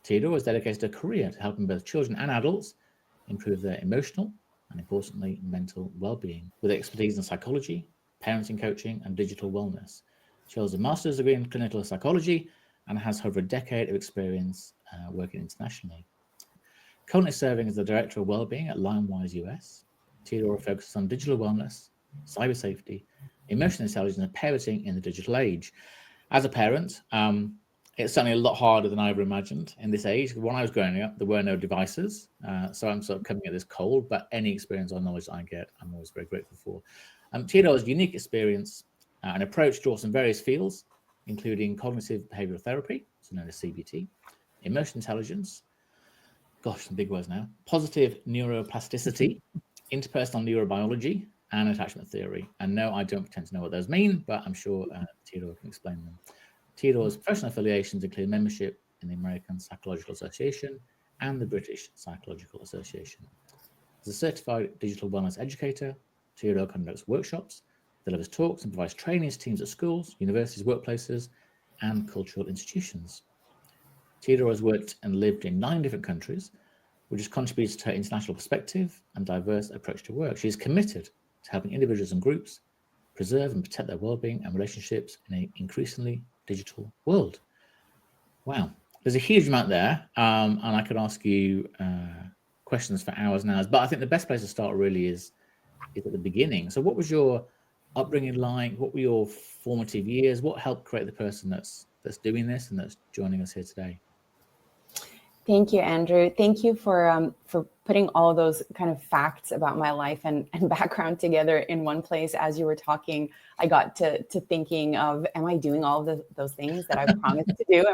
Teodora has dedicated her career to helping both children and adults improve their emotional and, importantly, mental well-being with expertise in psychology, parenting coaching, and digital wellness. She holds a master's degree in clinical psychology and has over a decade of experience working internationally. Currently serving as the Director of Wellbeing at Linewise US, Teodora focuses on digital wellness, cyber safety, emotional intelligence, and parenting in the digital age. As a parent, it's certainly a lot harder than I ever imagined in this age. When I was growing up, there were no devices, so I'm sort of coming at this cold, but any experience or knowledge that I get, I'm always very grateful for. Teodora's unique experience and approach draws from various fields, including cognitive behavioral therapy, also known as CBT, emotional intelligence, gosh, some big words now, positive neuroplasticity, interpersonal neurobiology, and attachment theory. And no, I don't pretend to know what those mean, but I'm sure Teodora can explain them. Teodora's professional affiliations include membership in the American Psychological Association and the British Psychological Association. As a certified digital wellness educator, Teodora conducts workshops, delivers talks, and provides training to teams at schools, universities, workplaces, and cultural institutions. Teodora has worked and lived in 9 different countries, which has contributed to her international perspective and diverse approach to work. She is committed to helping individuals and groups preserve and protect their well-being and relationships in an increasingly digital world. Wow, there's a huge amount there, and I could ask you questions for hours and hours, but I think the best place to start really is at the beginning. So what was your upbringing like? What were your formative years? What helped create the person that's doing this and that's joining us here today? Thank you, Andrew. Thank you for putting all of those kind of facts about my life and background together in one place. As you were talking, I got to thinking of, am I doing all of those things that I promised to do?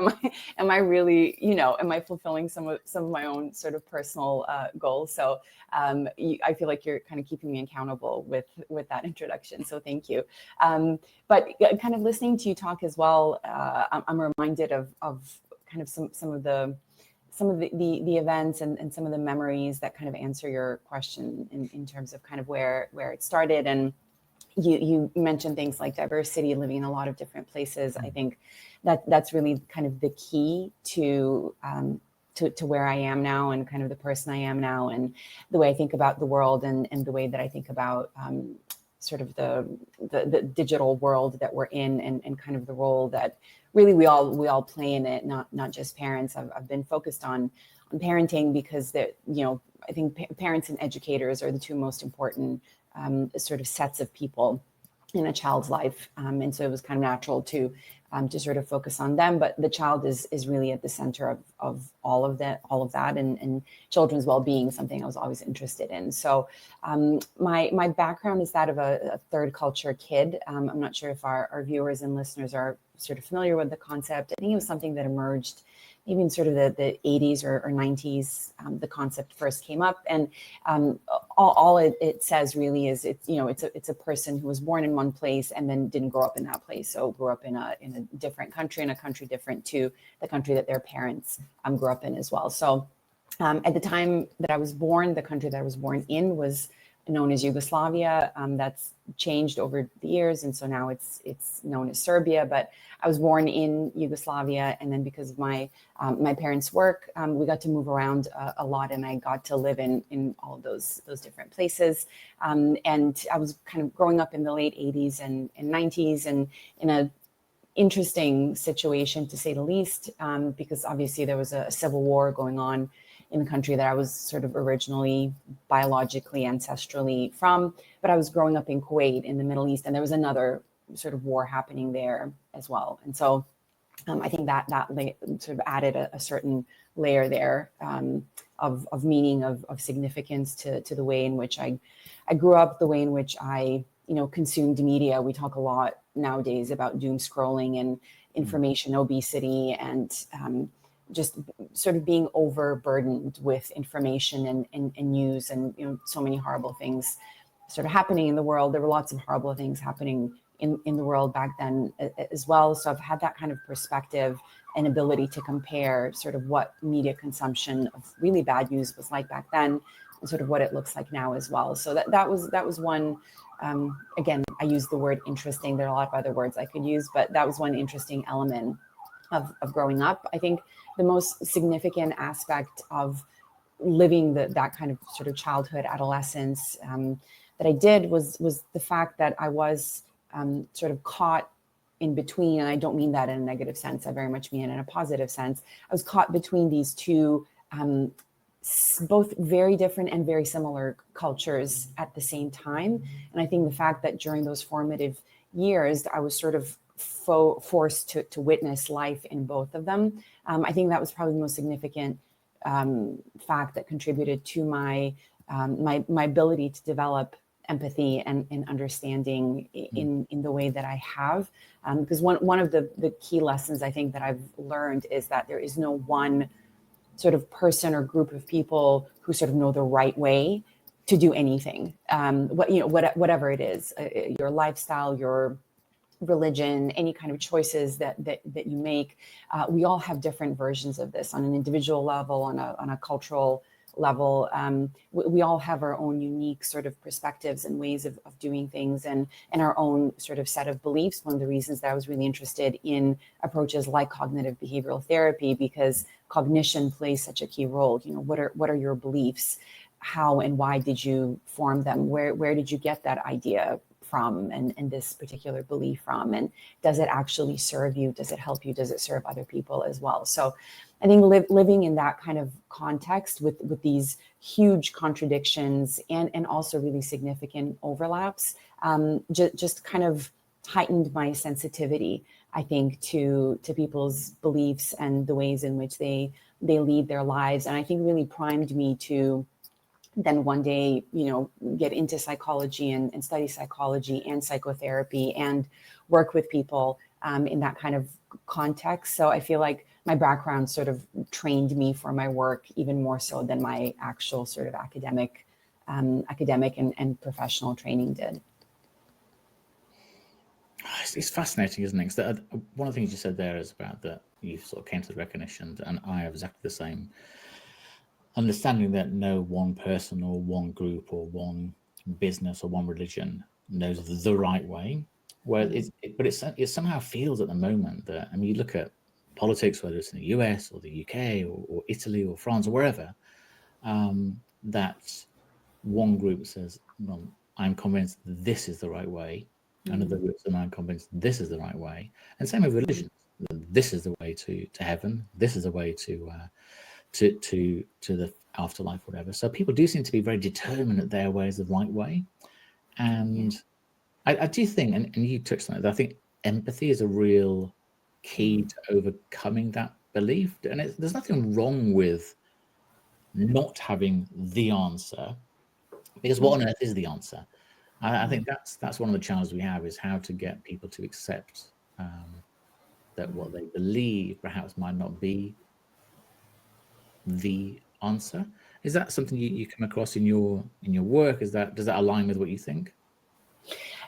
Am I really, am I fulfilling some of my own sort of personal goals? So I feel like you're kind of keeping me accountable with that introduction. So thank you. But kind of listening to you talk as well, I'm reminded of kind of some of the events and some of the memories that kind of answer your question in terms of kind of where it started. And you mentioned things like diversity, living in a lot of different places. I think that's really kind of the key to where I am now and kind of the person I am now and the way I think about the world and the way that I think about sort of the digital world that we're in and kind of the role that really we all play in it, not just parents. I've been focused on parenting because I think parents and educators are the 2 most important sort of sets of people in a child's life. And so it was kind of natural to sort of focus on them, but the child is really at the center of all of that and children's well-being, something I was always interested in. So my background is that of a third culture kid. I'm not sure if our viewers and listeners are sort of familiar with the concept. I think it was something that emerged maybe in sort of the 80s or 90s. The concept first came up, and all it says really is it's a person who was born in one place and then didn't grow up in that place. So grew up in a different country, in a country different to the country that their parents grew up in as well. So at the time that I was born, the country that I was born in was known as Yugoslavia. That's changed over the years, and so now it's known as Serbia. But I was born in Yugoslavia, and then because of my parents' work, we got to move around a lot, and I got to live in all of those different places. And I was kind of growing up in the late 80s and 90s, and in a interesting situation to say the least, because obviously there was a civil war going on in the country that I was sort of originally biologically, ancestrally from, but I was growing up in Kuwait in the Middle East, and there was another sort of war happening there as well. And so I think that sort of added a certain layer there of meaning, of significance to the way in which I grew up, the way in which I consumed media. We talk a lot nowadays about doom scrolling and information obesity and just sort of being overburdened with information and news and so many horrible things sort of happening in the world. There were lots of horrible things happening in the world back then as well. So I've had that kind of perspective and ability to compare sort of what media consumption of really bad news was like back then and sort of what it looks like now as well. So that was one, again, I use the word interesting. There are a lot of other words I could use, but that was one interesting element of growing up. I think the most significant aspect of living that kind of sort of childhood, adolescence that I did was the fact that I was sort of caught in between, and I don't mean that in a negative sense, I very much mean it in a positive sense. I was caught between these two both very different and very similar cultures at the same time. And I think the fact that during those formative years, I was sort of forced to witness life in both of them. I think that was probably the most significant fact that contributed to my ability to develop empathy and understanding in the way that I have. Because one of the key lessons I think that I've learned is that there is no one sort of person or group of people who sort of know the right way to do anything. Whatever it is, your lifestyle, your religion, any kind of choices that you make, we all have different versions of this on an individual level, on a cultural level. We all have our own unique sort of perspectives and ways of doing things, and our own sort of set of beliefs. One of the reasons that I was really interested in approaches like cognitive behavioral therapy, because cognition plays such a key role. What are your beliefs? How and why did you form them? Where did you get that idea from, and this particular belief from? And does it actually serve you? Does it help you? Does it serve other people as well? So I think living in that kind of context with these huge contradictions and also really significant overlaps just kind of heightened my sensitivity, I think, to people's beliefs and the ways in which they lead their lives. And I think really primed me to then one day, get into psychology and study psychology and psychotherapy and work with people in that kind of context. So I feel like my background sort of trained me for my work even more so than my actual sort of academic and professional training did. It's fascinating, isn't it? 'Cause one of the things you said there is about that you sort of came to the recognition, and I have exactly the same understanding that no one person or one group or one business or one religion knows the right way. Well, it somehow feels at the moment that, I mean, you look at politics, whether it's in the US or the UK or Italy or France or wherever, that one group says, well, I'm convinced this is the right way. Another group says, I'm convinced this is the right way. And same with religions. This is the way to heaven. This is the way to the afterlife, whatever. So people do seem to be very determined that their way is the right way. And I do think, and you touched on it, I think empathy is a real key to overcoming that belief. And there's nothing wrong with not having the answer, because what on earth is the answer? I think that's one of the challenges we have, is how to get people to accept that what they believe perhaps might not be the answer. Is that something you come across in your work? Does that align with what you think?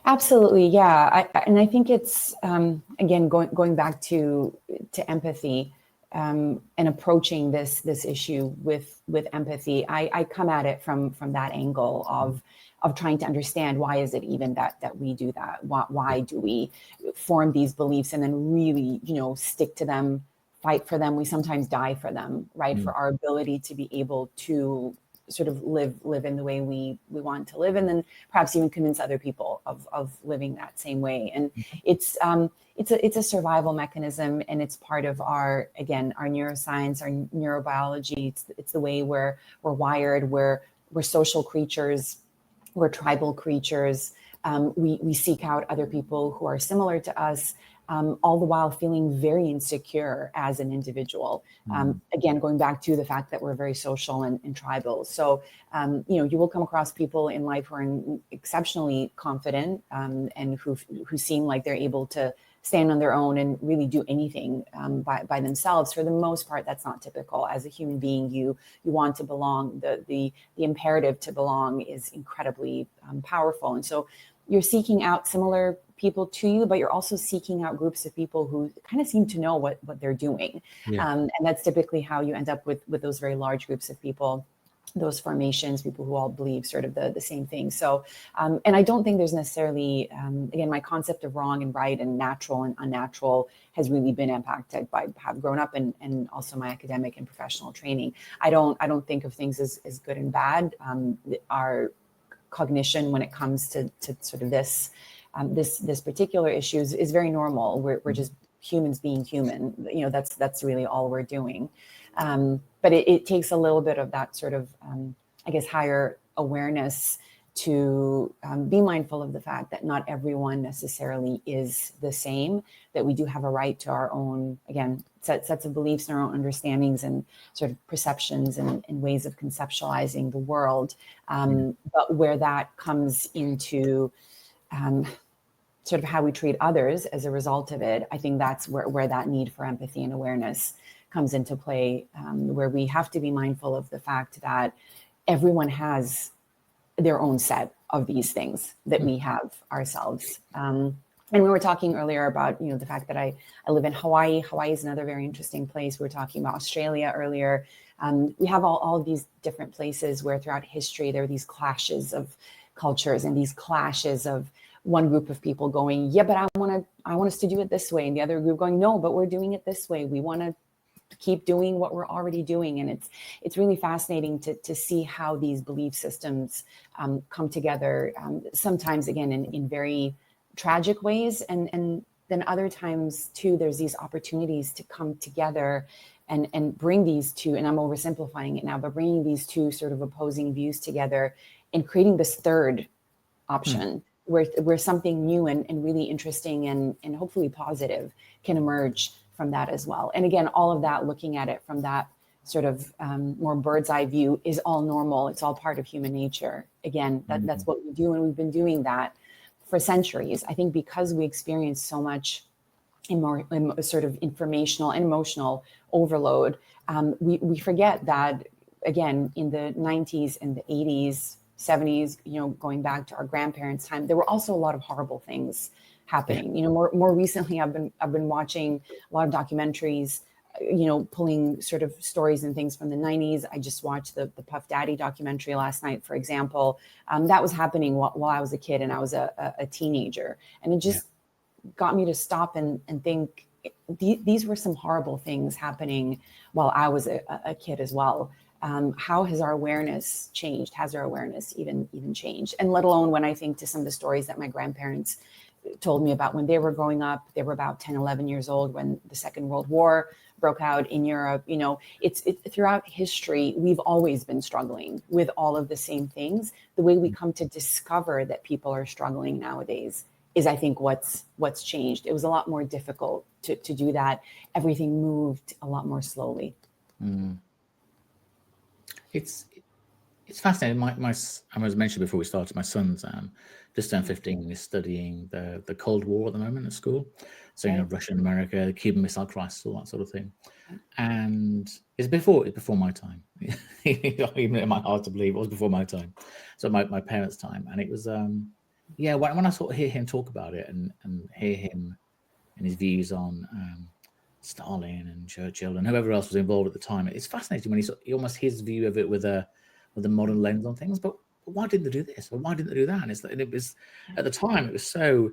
Absolutely, yeah. I think it's again going back to empathy and approaching this issue with empathy. I come at it from that angle of trying to understand, why is it even that we do that? Why do we form these beliefs and then really stick to them, fight for them? We sometimes die for them, right? For our ability to be able to sort of live in the way we want to live, and then perhaps even convince other people of living that same way. And it's a survival mechanism, and it's part of our neuroscience, our neurobiology. It's the way we're wired. We're social creatures. We're tribal creatures. We seek out other people who are similar to us, all the while feeling very insecure as an individual. Again, going back to the fact that we're very social and tribal. So, you will come across people in life who are exceptionally confident and who seem like they're able to stand on their own and really do anything by themselves. For the most part, that's not typical. As a human being, you want to belong. The imperative to belong is incredibly powerful. And so you're seeking out similar people to you, but you're also seeking out groups of people who kind of seem to know what they're doing. And that's typically how you end up with those very large groups of people those formations, people who all believe sort of the same thing. So, and I don't think there's necessarily, again, my concept of wrong and right and natural and unnatural has really been impacted by have grown up and also my academic and professional training. I don't think of things as good and bad. Our cognition when it comes to sort of this particular issue is very normal. We're just humans being human. That's really all we're doing. But it takes a little bit of that sort of, I guess, higher awareness to be mindful of the fact that not everyone necessarily is the same, that we do have a right to our own, again, sets of beliefs and our own understandings and sort of perceptions and ways of conceptualizing the world. But where that comes into sort of how we treat others as a result of it, I think that's where that need for empathy and awareness comes into play, where we have to be mindful of the fact that everyone has their own set of these things that we have ourselves. And we were talking earlier about, the fact that I live in Hawaii. Hawaii is another very interesting place. We were talking about Australia earlier. We have all of these different places where throughout history, there are these clashes of cultures and these clashes of one group of people going, yeah, but I want us to do it this way. And the other group going, no, but we're doing it this way. We want to keep doing what we're already doing. And it's really fascinating to see how these belief systems come together, sometimes, again, in very tragic ways. And then other times, too, there's these opportunities to come together and bring these two, and I'm oversimplifying it now, but bringing these two sort of opposing views together and creating this third option where something new and really interesting and hopefully positive can emerge from that as well. And again, all of that, looking at it from that sort of more bird's eye view, is all normal. It's all part of human nature. Again, that's what we do. And we've been doing that for centuries. I think because we experience so much sort of informational and emotional overload, we forget that, again, in the 90s and the 80s, 70s, going back to our grandparents' time, there were also a lot of horrible things happening. More recently, I've been watching a lot of documentaries, pulling sort of stories and things from the 90s. I just watched the Puff Daddy documentary last night, for example. That was happening while I was a kid and I was a teenager. And it just got me to stop and think, these were some horrible things happening while I was a kid as well. How has our awareness changed? Has our awareness even changed? And let alone when I think to some of the stories that my grandparents told me about when they were growing up. They were about 10, 11 years old when the Second World War broke out in Europe. It's throughout history, we've always been struggling with all of the same things. The way we come to discover that people are struggling nowadays is, I think, what's changed. It was a lot more difficult to do that. Everything moved a lot more slowly. It's fascinating. My as mentioned before we started, my son's just turned 15 and is studying the Cold War at the moment at school. So Russia and America, the Cuban Missile Crisis, all that sort of thing. And it's before my time. Even it might be hard to believe, it was before my time. So my parents' time, and it was when I sort of hear him talk about it and hear him and his views on Stalin and Churchill and whoever else was involved at the time, it's fascinating when he almost his view of it with a modern lens on things. But why didn't they do this or why didn't they do that? And it was at the time, it was so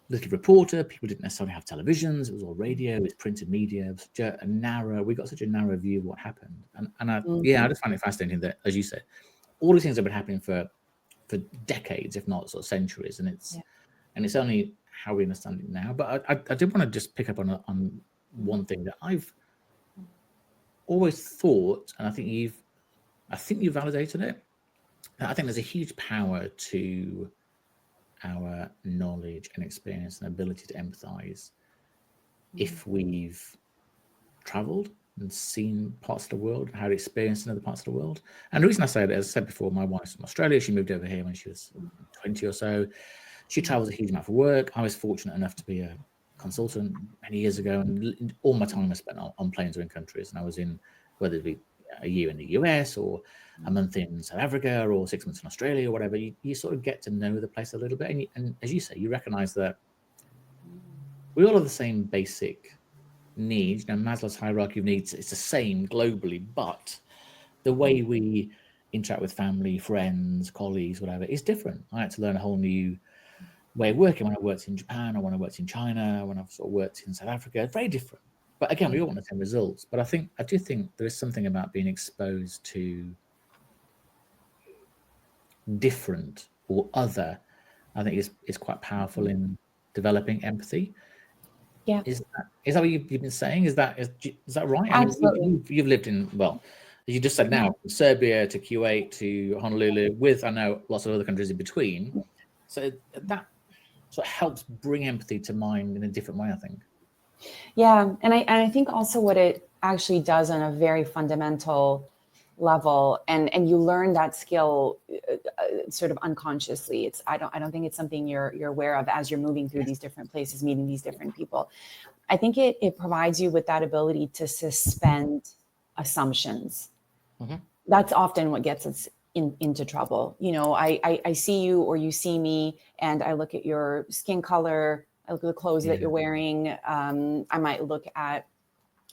little reporter. People didn't necessarily have televisions. It was all radio. It was printed media. It was we got such a narrow view of what happened. And I just find it fascinating that, as you said, all these things have been happening for decades, if not sort of centuries. And it's only how we understand it now. But I did want to just pick up on one thing that I've always thought, and I think you validated it. I think there's a huge power to our knowledge and experience and ability to empathize if we've traveled and seen parts of the world, had experience in other parts of the world. And the reason I say that, as I said before, my wife's from Australia. She moved over here when she was 20 or so. She travels a huge amount for work. I was fortunate enough to be a consultant many years ago, and all my time I spent on planes or in countries. And I was in, whether it be a year in the US or a month in South Africa or 6 months in Australia or whatever, you sort of get to know the place a little bit. And as you say, you recognize that we all have the same basic needs. Maslow's hierarchy of needs is the same globally, but The way we interact with family, friends, colleagues, whatever, is different. I had to learn a whole new way of working when I worked in Japan, or when I worked in China, when I've sort of worked in South Africa. Very different. But again, we all want the same results. But I do think there is something about being exposed to different or other. I think is quite powerful in developing empathy. Yeah, Is that what you've been saying? Is that right? I mean, absolutely. you've lived in, well, as you just said now, from Serbia to Kuwait to Honolulu, with, I know, lots of other countries in between. So that sort of helps bring empathy to mind in a different way, I think. Yeah, and I think also what it actually does on a very fundamental level, and you learn that skill sort of unconsciously. I don't think it's something you're aware of as you're moving through these different places, meeting these different people. I think it provides you with that ability to suspend assumptions. Mm-hmm. That's often what gets us into trouble. You know, I see you or you see me, and I look at your skin color, I look at the clothes that you're wearing. I might look at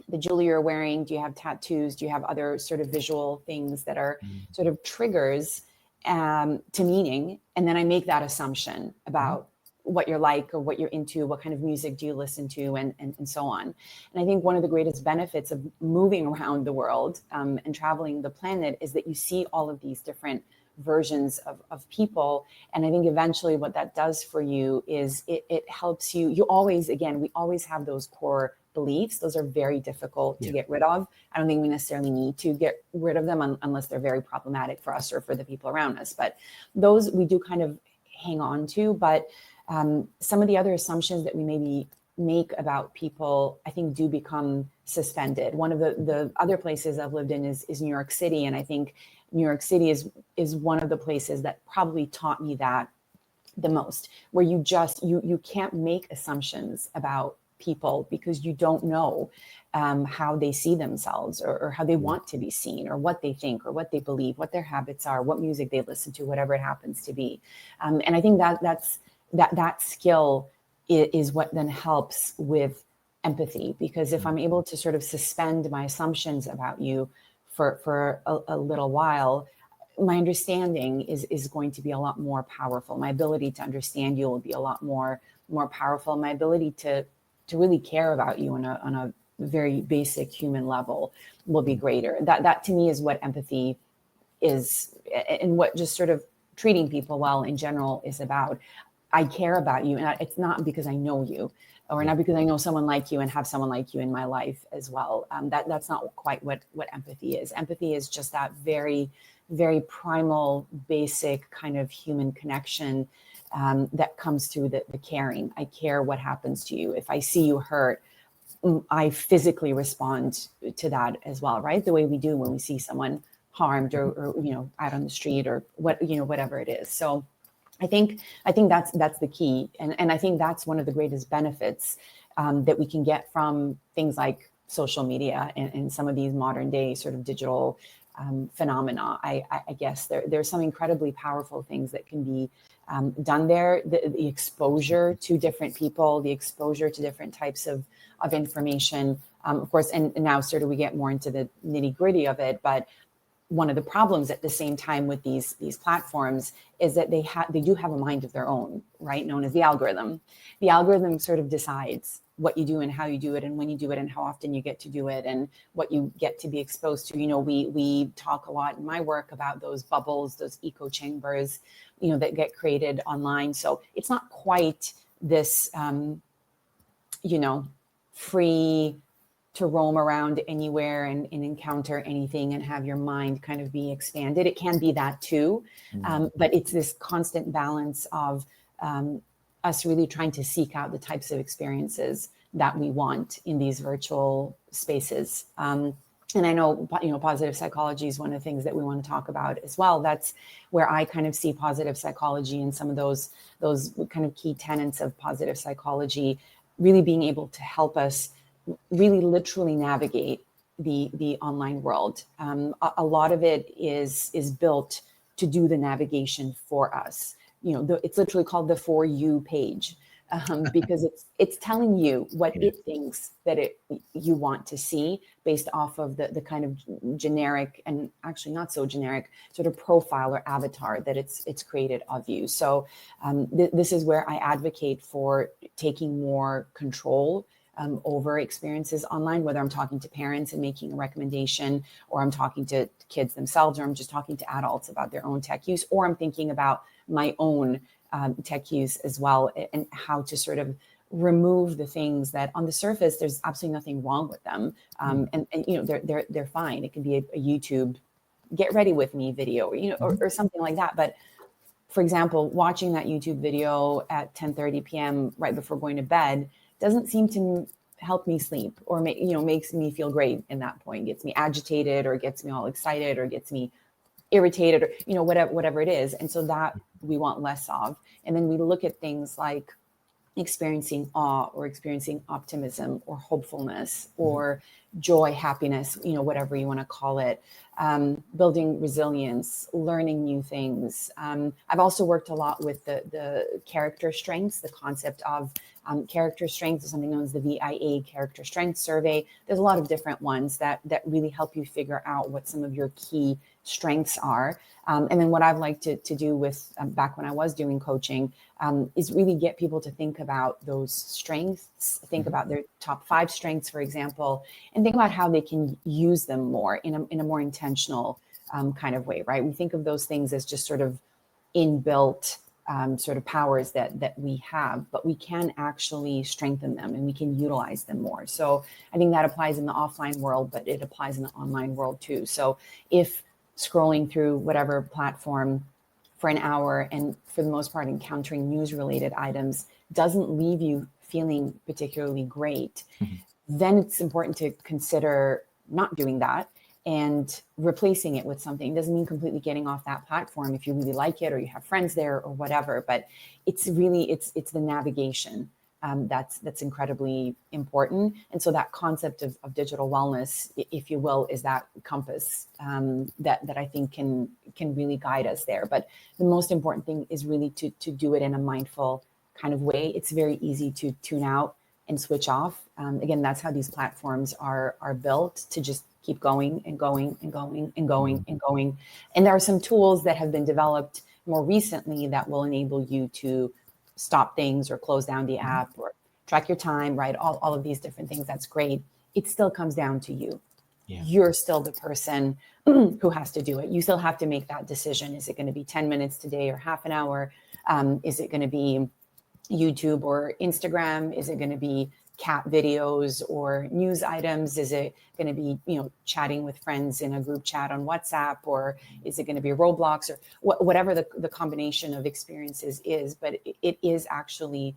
the jewelry you're wearing. Do you have tattoos? Do you have other sort of visual things that are sort of triggers to meaning? And then I make that assumption about what you're like or what you're into, what kind of music do you listen to, and so on. And I think one of the greatest benefits of moving around the world and traveling the planet is that you see all of these different versions of people. And I think eventually what that does for you is it helps you. We always have those core beliefs. Those are very difficult to get rid of. I don't think we necessarily need to get rid of them unless they're very problematic for us or for the people around us. But those we do kind of hang on to. But some of the other assumptions that we maybe make about people, I think, do become suspended. One of the other places I've lived in is New York City. And I think New York City is one of the places that probably taught me that the most, where you can't make assumptions about people because you don't know how they see themselves or how they want to be seen or what they think or what they believe, what their habits are, what music they listen to, whatever it happens to be. And I think that skill is what then helps with empathy, because if I'm able to sort of suspend my assumptions about you for a little while, my understanding is going to be a lot more powerful. My ability to understand you will be a lot more powerful. My ability to really care about you on a very basic human level will be greater. That to me is what empathy is, and what just sort of treating people well in general is about. I care about you, and it's not because I know you, or not because I know someone like you and have someone like you in my life as well. That's not quite what empathy is. Empathy is just that very, very primal, basic kind of human connection that comes through the caring. I care what happens to you. If I see you hurt, I physically respond to that as well, right? The way we do when we see someone harmed or out on the street or whatever it is. So I think that's the key, and I think that's one of the greatest benefits that we can get from things like social media and some of these modern day sort of digital phenomena. I guess there's some incredibly powerful things that can be done there. The exposure to different people, the exposure to different types of information, of course, and now sort of we get more into the nitty gritty of it, but one of the problems at the same time with these platforms is that they do have a mind of their own, right? Known as the algorithm. The algorithm sort of decides what you do and how you do it and when you do it and how often you get to do it and what you get to be exposed to. We talk a lot in my work about those bubbles, those echo chambers, that get created online. So it's not quite this, free to roam around anywhere and encounter anything and have your mind kind of be expanded. It can be that too, but it's this constant balance of us really trying to seek out the types of experiences that we want in these virtual spaces. And I know, positive psychology is one of the things that we want to talk about as well. That's where I kind of see positive psychology and some of those kind of key tenets of positive psychology really being able to help us really literally navigate the online world. A lot of it is built to do the navigation for us. It's literally called the For You page. because it's telling you what Yeah. it thinks that you want to see based off of the kind of generic, and actually not so generic, sort of profile or avatar that it's created of you. So this is where I advocate for taking more control over experiences online, whether I'm talking to parents and making a recommendation, or I'm talking to kids themselves, or I'm just talking to adults about their own tech use, or I'm thinking about my own tech use as well, and how to sort of remove the things that on the surface there's absolutely nothing wrong with them, and you know, they're fine. It can be a YouTube get ready with me video, or, you know, or something like that. But for example, watching that YouTube video at 10:30 p.m. right before going to bed doesn't seem to help me sleep, or makes me feel great in that point, gets me agitated, or gets me all excited, or gets me irritated, or whatever it is. And so that we want less of. And then we look at things like experiencing awe, or experiencing optimism, or hopefulness, or joy, happiness, whatever you want to call it, building resilience, learning new things. I've also worked a lot with the character strengths, the concept of character strengths is something known as the VIA character strength survey. There's a lot of different ones that really help you figure out what some of your key strengths are. And then what I've liked to do with back when I was doing coaching is really get people to think about those strengths, think about their top 5 strengths, for example, and think about how they can use them more in a more intentional kind of way, right? We think of those things as just sort of inbuilt sort of powers that we have, but we can actually strengthen them, and we can utilize them more. So I think that applies in the offline world, but it applies in the online world too. So if scrolling through whatever platform for an hour, and for the most part encountering news related items, doesn't leave you feeling particularly great, then it's important to consider not doing that and replacing it with something. It doesn't mean completely getting off that platform if you really like it, or you have friends there, or whatever, but it's the navigation that's incredibly important. And so that concept of digital wellness, if you will, is that compass that I think can really guide us there. But the most important thing is really to do it in a mindful kind of way. It's very easy to tune out and switch off. Again, that's how these platforms are built, to just keep going and going and going and going and going. And there are some tools that have been developed more recently that will enable you to stop things, or close down the app, or track your time, right? All of these different things. That's great. It still comes down to you. Yeah. You're still the person who has to do it. You still have to make that decision. Is it going to be 10 minutes today, or half an hour? Is it going to be YouTube or Instagram? Is it going to be cat videos or news items? Is it going to be, chatting with friends in a group chat on WhatsApp? Or is it going to be Roblox, or whatever the combination of experiences is? But it is actually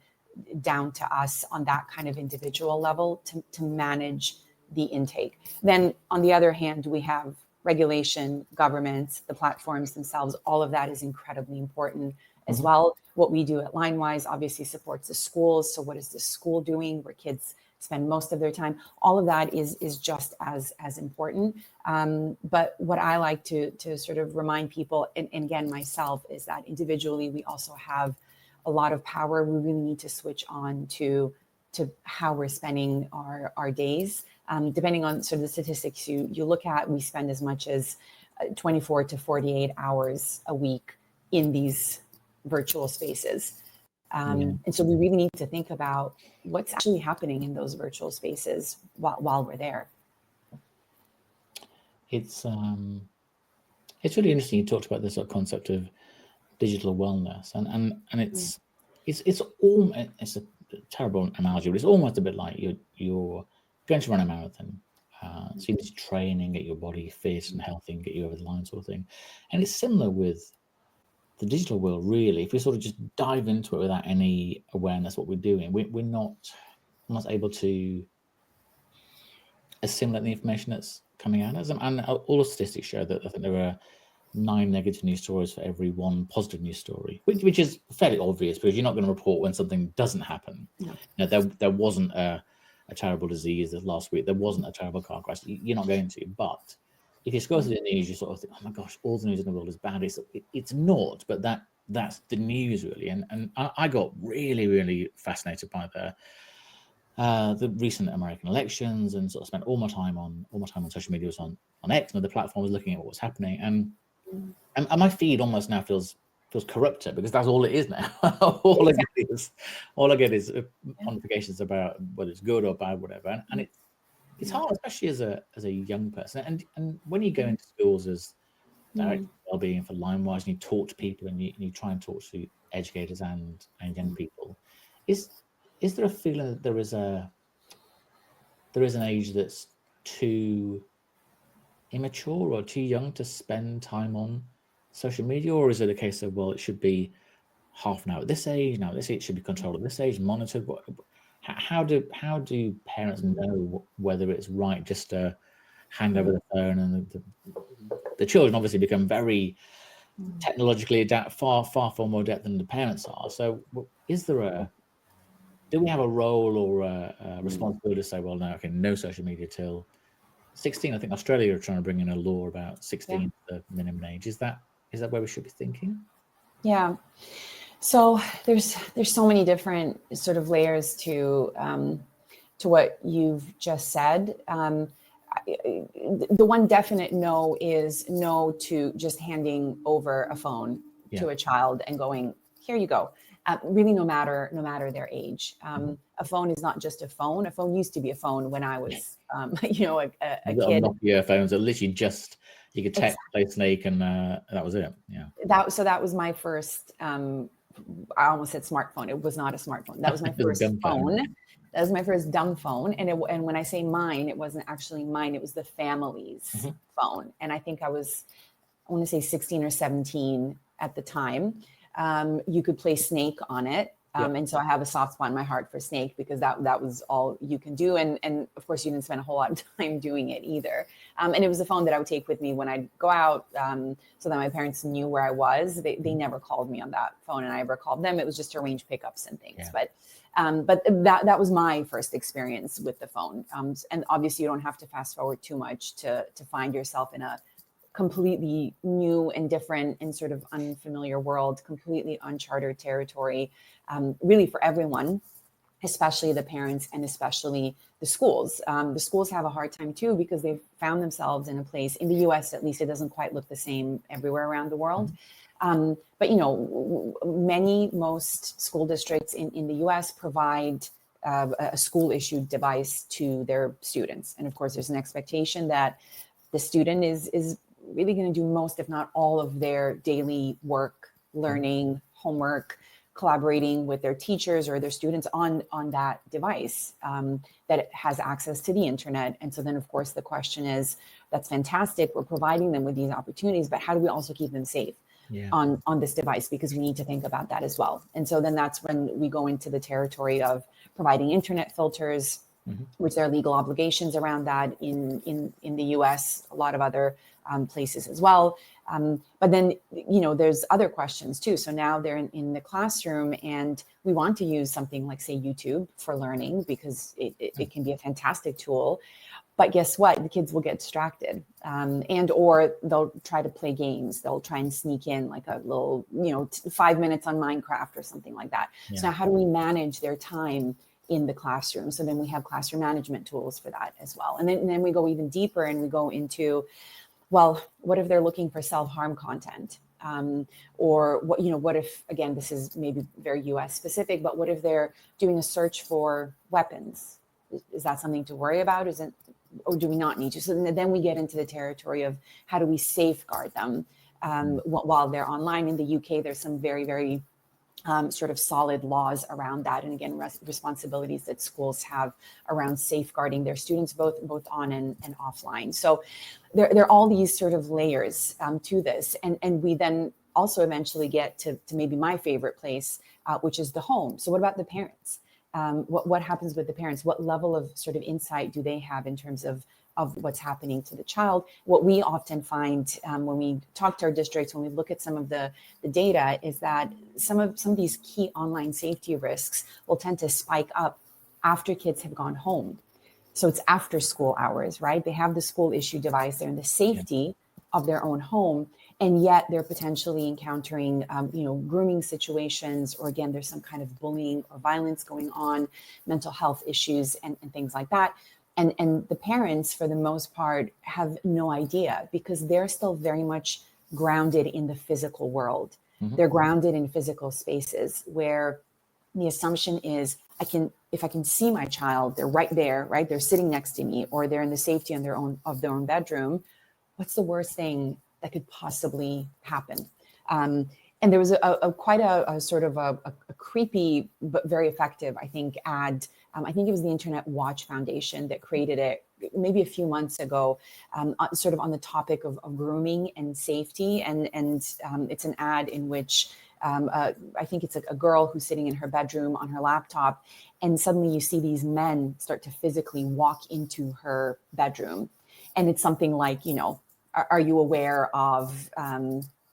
down to us on that kind of individual level to manage the intake. Then on the other hand, we have regulation, governments, the platforms themselves. All of that is incredibly important as well. What we do at LineWise obviously supports the schools. So what is the school doing, where kids spend most of their time? All of that is just as important. But what I like to sort of remind people, and again, myself, is that individually, we also have a lot of power. We really need to switch on to how we're spending our days. Depending on sort of the statistics you look at, we spend as much as 24 to 48 hours a week in these virtual spaces. And so we really need to think about what's actually happening in those virtual spaces while we're there. It's really interesting. You talked about this sort of concept of digital wellness, and it's a terrible analogy, but it's almost a bit like you're going to run a marathon. So you need to train and get your body fit and healthy and get you over the line, sort of thing. And it's similar with the digital world, really. If we sort of just dive into it without any awareness what we're doing, we're not able to assimilate the information that's coming at us. And all the statistics show that I think there are 9 negative news stories for every 1 positive news story, which is fairly obvious, because you're not going to report when something doesn't happen. No. There wasn't a terrible disease this last week. There wasn't a terrible car crash. You're not going to. But if you scroll through the news, you sort of think, oh my gosh, all the news in the world is bad. It's not, but that that's the news really. And I got really fascinated by the recent American elections, and sort of spent all my time on social media, was on X and other platforms, looking at what was happening, and my feed almost now feels corrupted, because that's all it is now. all I get is notifications about whether it's good or bad, whatever, and it's hard, especially as a young person, and when you go into schools as director of wellbeing for Limewise, and you talk to people, and you try and talk to educators and young people, is there a feeling that there is an age that's too immature or too young to spend time on social media, or is it a case of, well, it should be half an hour at this age, now this age it should be controlled at this age, monitored? How do parents know whether it's right just to hand over the phone? And the children obviously become very technologically far more adept than the parents are. So do we have a role or a responsibility to say, well, no, okay, no social media till 16? I think Australia are trying to bring in a law about 16, the minimum age. Is that where we should be thinking? Yeah. So there's so many different sort of layers to what you've just said. The one definite no is no to just handing over a phone to a child and going, here you go. Really, no matter their age. A phone is not just a phone. A phone used to be a phone when I was, a kid. Nokia phones that literally just, you could text, play Snake, and that was it. Yeah. That was my first. I almost said smartphone. It was not a smartphone. That was my first phone. That was my first dumb phone. And when I say mine, it wasn't actually mine. It was the family's phone. And I think I want to say 16 or 17 at the time. You could play Snake on it. And so I have a soft spot in my heart for Snake, because that was all you can do. And of course, you didn't spend a whole lot of time doing it either. And it was a phone that I would take with me when I'd go out, so that my parents knew where I was. They never called me on that phone, and I ever called them. It was just to arrange pickups and things. But that was my first experience with the phone. And obviously, you don't have to fast forward too much to find yourself in a completely new and different and sort of unfamiliar world, completely uncharted territory, really for everyone, especially the parents and especially the schools. The schools have a hard time too, because they've found themselves in a place, in the US at least, it doesn't quite look the same everywhere around the world. But most school districts in the US provide a school issued device to their students. And of course, there's an expectation that the student is really going to do most, if not all, of their daily work, learning, homework, collaborating with their teachers or their students on that device that has access to the internet. And so then, of course, the question is, that's fantastic, we're providing them with these opportunities, but how do we also keep them safe on this device? Because we need to think about that as well. And so then that's when we go into the territory of providing internet filters, which there are legal obligations around that in the US, a lot of other places as well. But then, there's other questions too. So now they're in the classroom, and we want to use something like, say, YouTube for learning, because it can be a fantastic tool. But guess what? The kids will get distracted, or they'll try to play games. They'll try and sneak in like a little, 5 minutes on Minecraft or something like that. So now how do we manage their time in the classroom? So then we have classroom management tools for that as well. And then we go even deeper, and we go into, well, what if they're looking for self-harm content? Or what if, again, this is maybe very US specific, but what if they're doing a search for weapons? Is that something to worry about? Or do we not need to? So then we get into the territory of, how do we safeguard them while they're online? In the UK, there's some very, very sort of solid laws around that. And again, responsibilities that schools have around safeguarding their students, both on and offline. So there are all these sort of layers to this. And we then also eventually get to maybe my favorite place, which is the home. So what about the parents? What happens with the parents? What level of sort of insight do they have in terms of what's happening to the child? What we often find when we talk to our districts, when we look at some of the data, is that some of these key online safety risks will tend to spike up after kids have gone home. So it's after school hours, right? They have the school issue device. They're in the safety of their own home, and yet they're potentially encountering, grooming situations, or again, there's some kind of bullying or violence going on, mental health issues, and things like that. And the parents, for the most part, have no idea, because they're still very much grounded in the physical world. Mhm. They're grounded in physical spaces where the assumption is, if I can see my child, they're right there, right? They're sitting next to me, or they're in the safety of their own bedroom. What's the worst thing that could possibly happen? And there was quite a sort of a creepy but very effective, I think, ad. I think it was the Internet Watch Foundation that created it maybe a few months ago, sort of on the topic of grooming and safety. And it's an ad in which I think it's a girl who's sitting in her bedroom on her laptop, and suddenly you see these men start to physically walk into her bedroom. And it's something like, are you aware of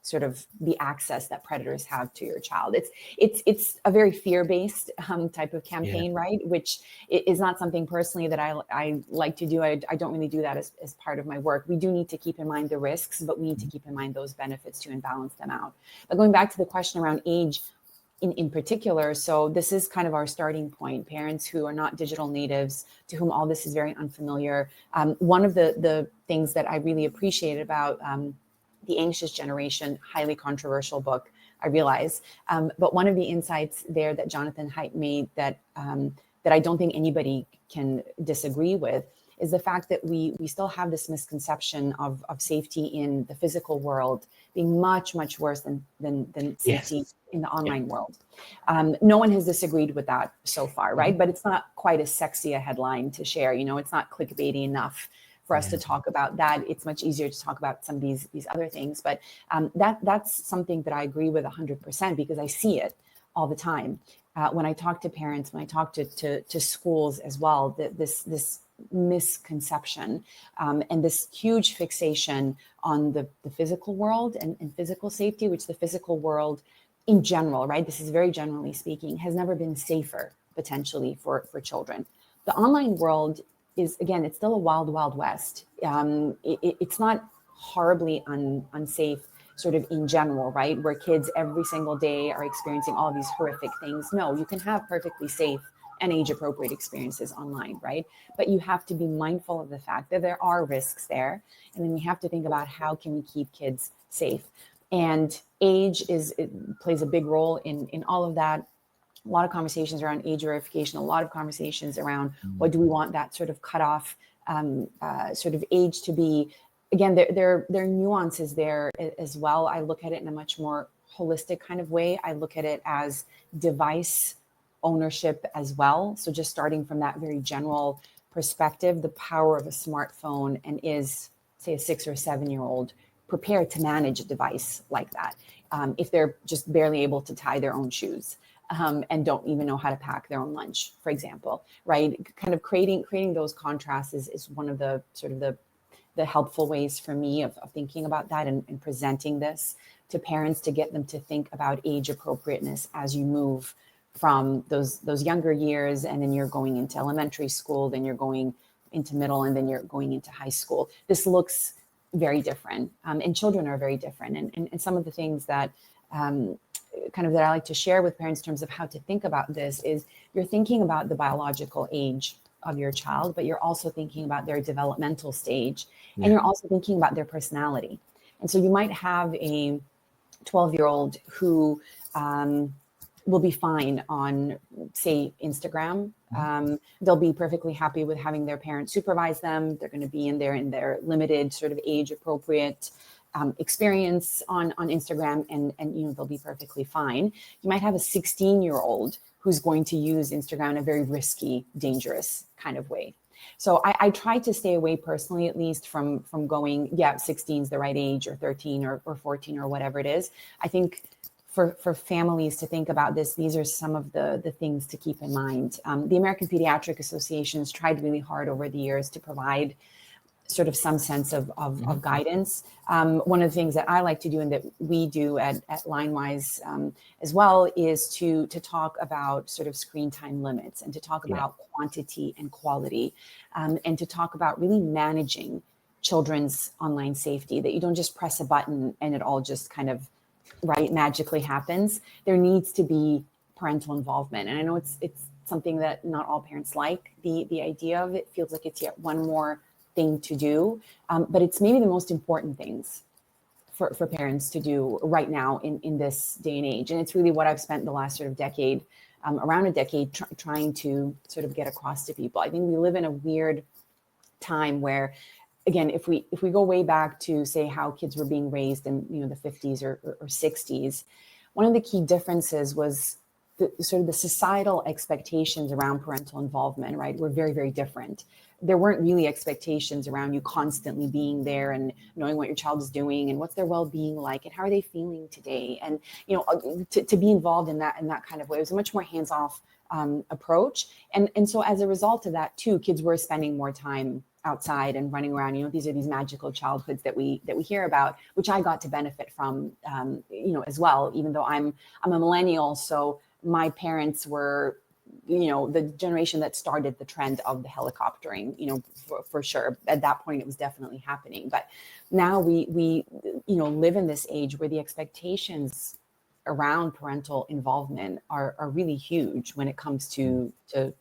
sort of the access that predators have to your child? It's a very fear-based type of campaign, right? Which is not something personally that I like to do. I don't really do that as part of my work. We do need to keep in mind the risks, but we need to keep in mind those benefits too and balance them out. But going back to the question around age in particular, so this is kind of our starting point. Parents who are not digital natives, to whom all this is very unfamiliar. One of the things that I really appreciated about The Anxious Generation, highly controversial book, I realize, but one of the insights there that Jonathan Haidt made that I don't think anybody can disagree with is the fact that we still have this misconception of safety in the physical world being much, much worse than safety in the online world. No one has disagreed with that so far, right? But it's not quite as sexy a headline to share. It's not clickbaity enough for us to talk about that. It's much easier to talk about some of these other things. But that's something that I agree with 100%, because I see it all the time. When I talk to parents, when I talk to schools as well, this misconception and this huge fixation on the physical world and physical safety, which the physical world in general, right? This is very generally speaking, has never been safer potentially for children. The online world is, again, it's still a wild, wild west. It's not horribly unsafe sort of in general, right? Where kids every single day are experiencing all these horrific things. No, you can have perfectly safe and age-appropriate experiences online, right? But you have to be mindful of the fact that there are risks there. And then we have to think about how can we keep kids safe. And age plays a big role in all of that. A lot of conversations around age verification, a lot of conversations around what do we want that sort of cutoff sort of age to be. Again, there are nuances there as well. I look at it in a much more holistic kind of way. I look at it as device ownership as well. So just starting from that very general perspective, the power of a smartphone, and is, say, a 6 or 7 year old prepared to manage a device like that if they're just barely able to tie their own shoes and don't even know how to pack their own lunch, for example, right? Kind of creating those contrasts is one of the sort of the helpful ways for me of thinking about that and presenting this to parents, to get them to think about age appropriateness as you move from those younger years, and then you're going into elementary school, then you're going into middle, and then you're going into high school. This looks very different, and children are very different. And some of the things that that I like to share with parents in terms of how to think about this is, you're thinking about the biological age of your child, but you're also thinking about their developmental stage, and you're also thinking about their personality. And so you might have a 12-year-old who will be fine on, say, Instagram. They'll be perfectly happy with having their parents supervise them. They're going to be in their limited sort of age appropriate experience on Instagram, and they'll be perfectly fine. You might have a 16-year-old who's going to use Instagram in a very risky, dangerous kind of way. So I try to stay away personally, at least, from going, 16 is the right age, or 13 or 14 or whatever it is. I think for families to think about this, these are some of the things to keep in mind. The American Pediatric Association has tried really hard over the years to provide sort of some sense of guidance. One of the things that I like to do, and that we do at Linewise as well, is to talk about sort of screen time limits, and to talk about quantity and quality, and to talk about really managing children's online safety, that you don't just press a button and it all just kind of magically happens. There needs to be parental involvement. And I know it's something that not all parents like, the idea of it. Feels like it's yet one more thing to do, but it's maybe the most important things for parents to do right now in this day and age. And it's really what I've spent the last sort of decade, around a decade, trying to sort of get across to people. I think we live in a weird time where, again, if we go way back to, say, how kids were being raised in the 50s or 60s, one of the key differences was the societal expectations around parental involvement, right, were very, very different. There weren't really expectations around you constantly being there and knowing what your child is doing and what's their well-being like and how are they feeling today. And, to be involved in that kind of way, it was a much more hands-off approach. And so as a result of that too, kids were spending more time outside and running around. These are these magical childhoods that we hear about, which I got to benefit from, as well, even though I'm a millennial. So my parents were, the generation that started the trend of the helicoptering, for sure. At that point, it was definitely happening. But now we live in this age where the expectations around parental involvement are really huge when it comes to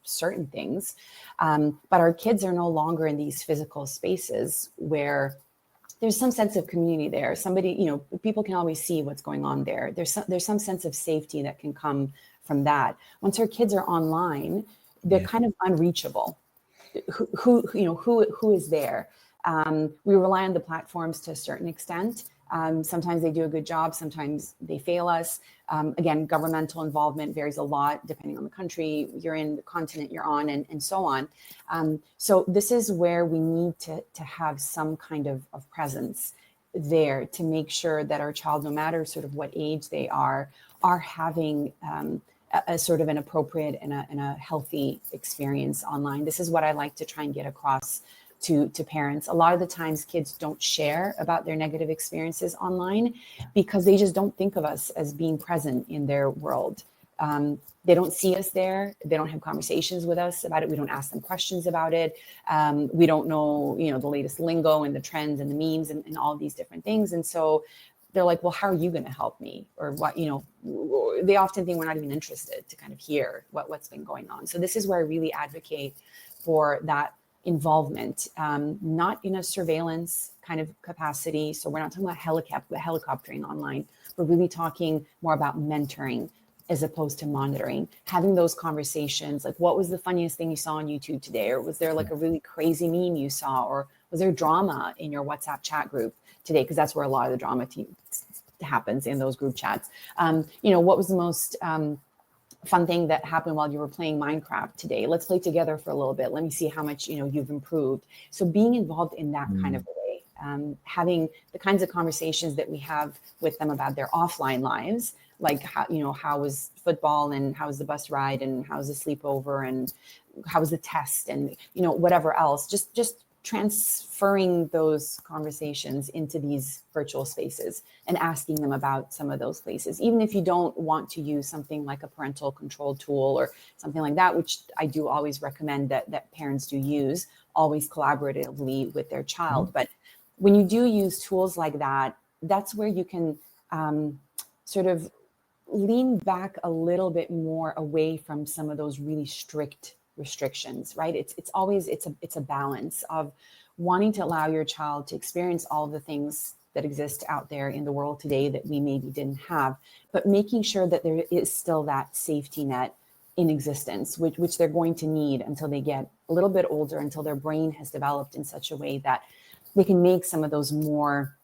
certain things. But our kids are no longer in these physical spaces where there's some sense of community there. Somebody, people can always see what's going on there. There's some sense of safety that can come from that. Once our kids are online, they're kind of unreachable. Who is there? We rely on the platforms to a certain extent. Sometimes they do a good job. Sometimes they fail us. Again, governmental involvement varies a lot depending on the country you're in, the continent you're on, and so on. So this is where we need to have some kind of presence there to make sure that our child, no matter sort of what age they are having a sort of an appropriate and a healthy experience online. This is what I like to try and get across to parents. A lot of the times kids don't share about their negative experiences online because they just don't think of us as being present in their world. They don't see us there. They don't have conversations with us about it. We don't ask them questions about it. We don't know, the latest lingo and the trends and the memes and all these different things. And so they're like, well, how are you going to help me? Or what, they often think we're not even interested to kind of hear what's been going on. So this is where I really advocate for that involvement, not in a surveillance kind of capacity. So we're not talking about helicoptering online. We're really talking more about mentoring as opposed to monitoring, having those conversations. Like, what was the funniest thing you saw on YouTube today? Or was there like a really crazy meme you saw? Or was there drama in your WhatsApp chat group today? Because that's where a lot of the drama happens, in those group chats. What was the most fun thing that happened while you were playing Minecraft today? Let's play together for a little bit. Let me see how much you've improved. So being involved in that kind of way, having the kinds of conversations that we have with them about their offline lives, like how was football and how was the bus ride and how was the sleepover and how was the test and whatever else. Just transferring those conversations into these virtual spaces and asking them about some of those places, even if you don't want to use something like a parental control tool or something like that, which I do always recommend that parents do use, always collaboratively with their child. But when you do use tools like that, that's where you can sort of lean back a little bit more away from some of those really strict restrictions, right? It's always a balance of wanting to allow your child to experience all of the things that exist out there in the world today that we maybe didn't have, but making sure that there is still that safety net in existence, which they're going to need until they get a little bit older, until their brain has developed in such a way that they can make some of those more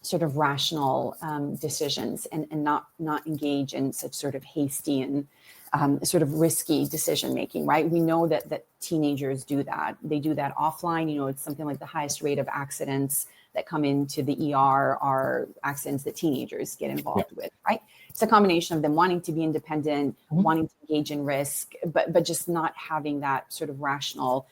sort of rational decisions and not engage in such sort of hasty and sort of risky decision making, right? We know that teenagers do that. They do that offline. It's something like the highest rate of accidents that come into the ER are accidents that teenagers get involved with, right? It's a combination of them wanting to be independent, wanting to engage in risk, but just not having that sort of rational,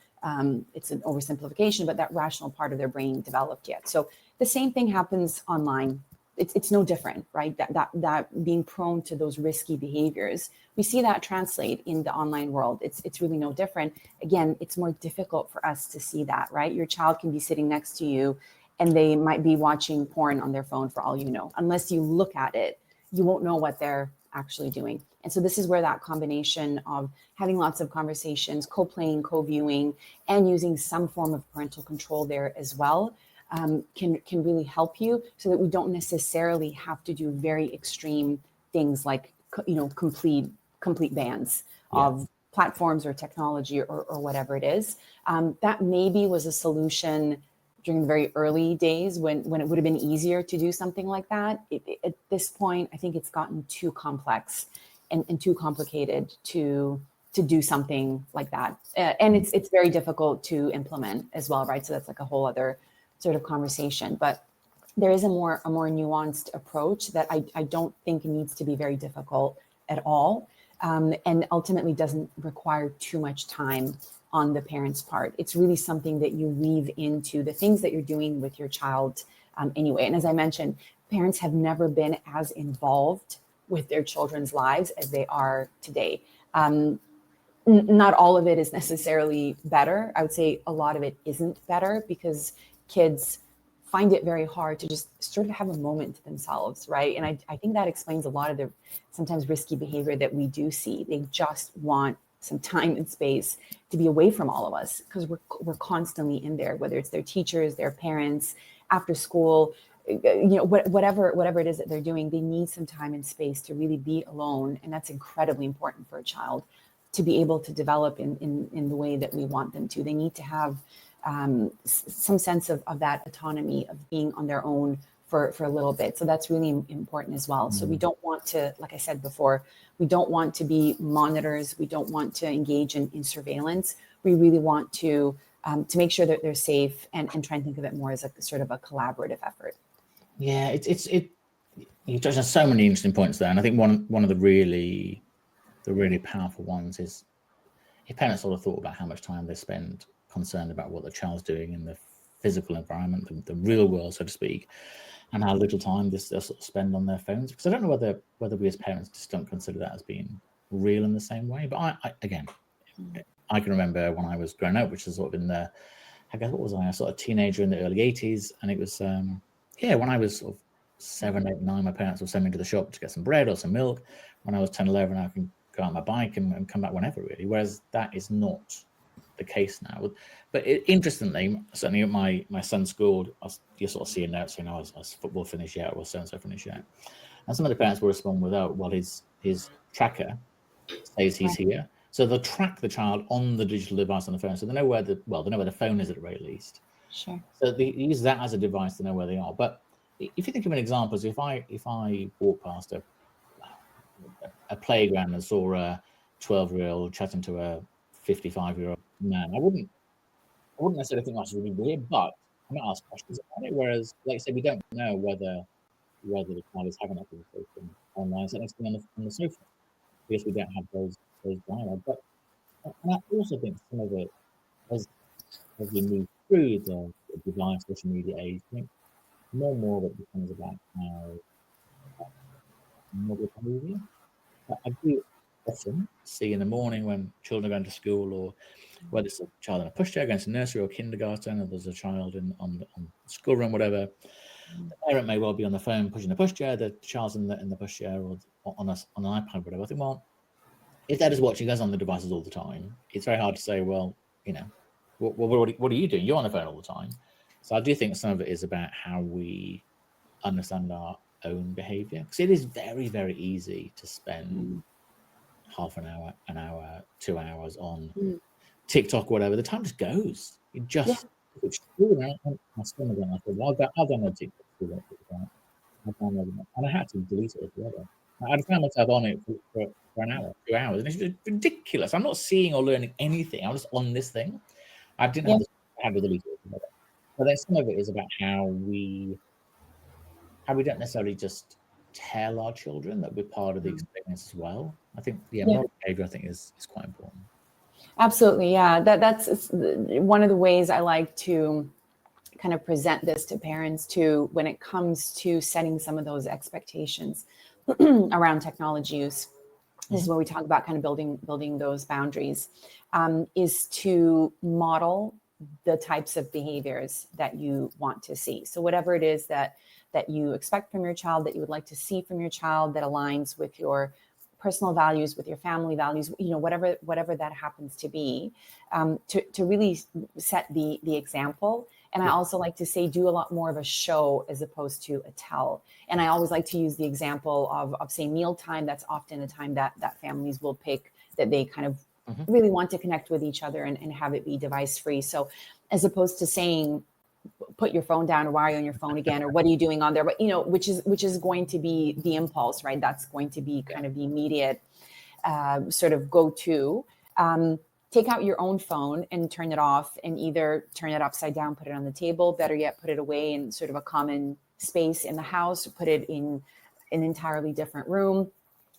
it's an oversimplification, but that rational part of their brain developed yet. So the same thing happens online. it's no different, right? That being prone to those risky behaviors, we see that translate in the online world. It's really no different. Again, it's more difficult for us to see that, right? Your child can be sitting next to you and they might be watching porn on their phone for all you know. Unless you look at it, you won't know what they're actually doing. And so this is where that combination of having lots of conversations, co-playing, co-viewing, and using some form of parental control there as well, can really help you, so that we don't necessarily have to do very extreme things like, complete bans of platforms or technology or whatever it is. That maybe was a solution during the very early days when it would have been easier to do something like that. At this point, I think it's gotten too complex and too complicated to do something like that. And it's very difficult to implement as well, right? So that's like a whole other sort of conversation. But there is a more nuanced approach that I don't think needs to be very difficult at all, and ultimately doesn't require too much time on the parent's part. It's really something that you weave into the things that you're doing with your child anyway. And as I mentioned, parents have never been as involved with their children's lives as they are today. Not all of it is necessarily better. I would say a lot of it isn't better, because kids find it very hard to just sort of have a moment to themselves, right? And I think that explains a lot of the sometimes risky behavior that we do see. They just want some time and space to be away from all of us, because we're constantly in there, whether it's their teachers, their parents, after school, whatever it is that they're doing. They need some time and space to really be alone, and that's incredibly important for a child to be able to develop in the way that we want them to. They need to have some sense of that autonomy, of being on their own for a little bit. So that's really important as well. So we don't want to, like I said before, we don't want to be monitors. We don't want to engage in surveillance. We really want to make sure that they're safe, and try and think of it more as a sort of a collaborative effort. Yeah, you touched on so many interesting points there, and I think one of the really powerful ones is if parents sort of thought about how much time they spend concerned about what the child's doing in the physical environment, the real world, so to speak, and how little time they'll sort of spend on their phones. Because I don't know whether we as parents just don't consider that as being real in the same way. But I can remember when I was growing up, which is sort of in the, I guess, what was I, a sort of teenager in the early 80s, and it was when I was sort of 7, 8, 9, my parents would send me to the shop to get some bread or some milk. When I was 10, 11, I can go on my bike and come back whenever, really. Whereas that is not the case now. But interestingly, certainly at my son's school, you sort of see a note saying, "Has football finished yet?" or "So and so finished yet?" And some of the parents will respond with, "Oh, well, his tracker says he's here." So they'll track the child on the digital device on the phone, so they know where the phone is at the very least. Sure. So they use that as a device to know where they are. But if you think of an example, so if I walk past a playground and saw a 12-year-old chatting to a 55-year-old man, I wouldn't necessarily think that's really weird, but I might ask questions about it. Whereas, like I said, we don't know whether the child is having that conversation online, so next thing on the sofa, because we don't have those dialogue. But and I also think some of it, as we move through the device social media age, I think more and more of it becomes about how model behavior. I do often see in the morning when children are going to school, or whether it's a child in a pushchair going to nursery or kindergarten, or there's a child on the school run, whatever, the parent may well be on the phone pushing the pushchair, the child's in the pushchair or on an iPad, whatever. I think, well, if they're just watching us on the devices all the time, it's very hard to say, well, what are you doing? You're on the phone all the time. So I do think some of it is about how we understand our own behavior, because it is very, very easy to spend half an hour, 2 hours on TikTok or whatever. The time just goes. It just it's true. My son again, I thought, well, I'll download TikTok. I downloaded it, and I had to delete it altogether. I found myself on it for an hour, 2 hours, and it's just ridiculous. I'm not seeing or learning anything. I'm just on this thing. I didn't have to delete it altogether. But then some of it is about how we don't necessarily just tell our children that we're part of the experience as well. I think moral behavior, I think, is quite important. Absolutely, yeah. That's one of the ways I like to kind of present this to parents too when it comes to setting some of those expectations around technology use. This is where we talk about kind of building those boundaries, is to model the types of behaviors that you want to see. So whatever it is that you expect from your child, that you would like to see from your child, that aligns with your personal values, with your family values, whatever that happens to be, to really set the example. And I also like to say, do a lot more of a show as opposed to a tell. And I always like to use the example of say mealtime. That's often a time that families will pick, that they kind of really want to connect with each other and have it be device free. So as opposed to saying, put your phone down, or why are you on your phone again, or what are you doing on there? But which is going to be the impulse, right? That's going to be kind of the immediate sort of go-to. Take out your own phone and turn it off, and either turn it upside down, put it on the table, better yet, put it away in sort of a common space in the house, or put it in an entirely different room,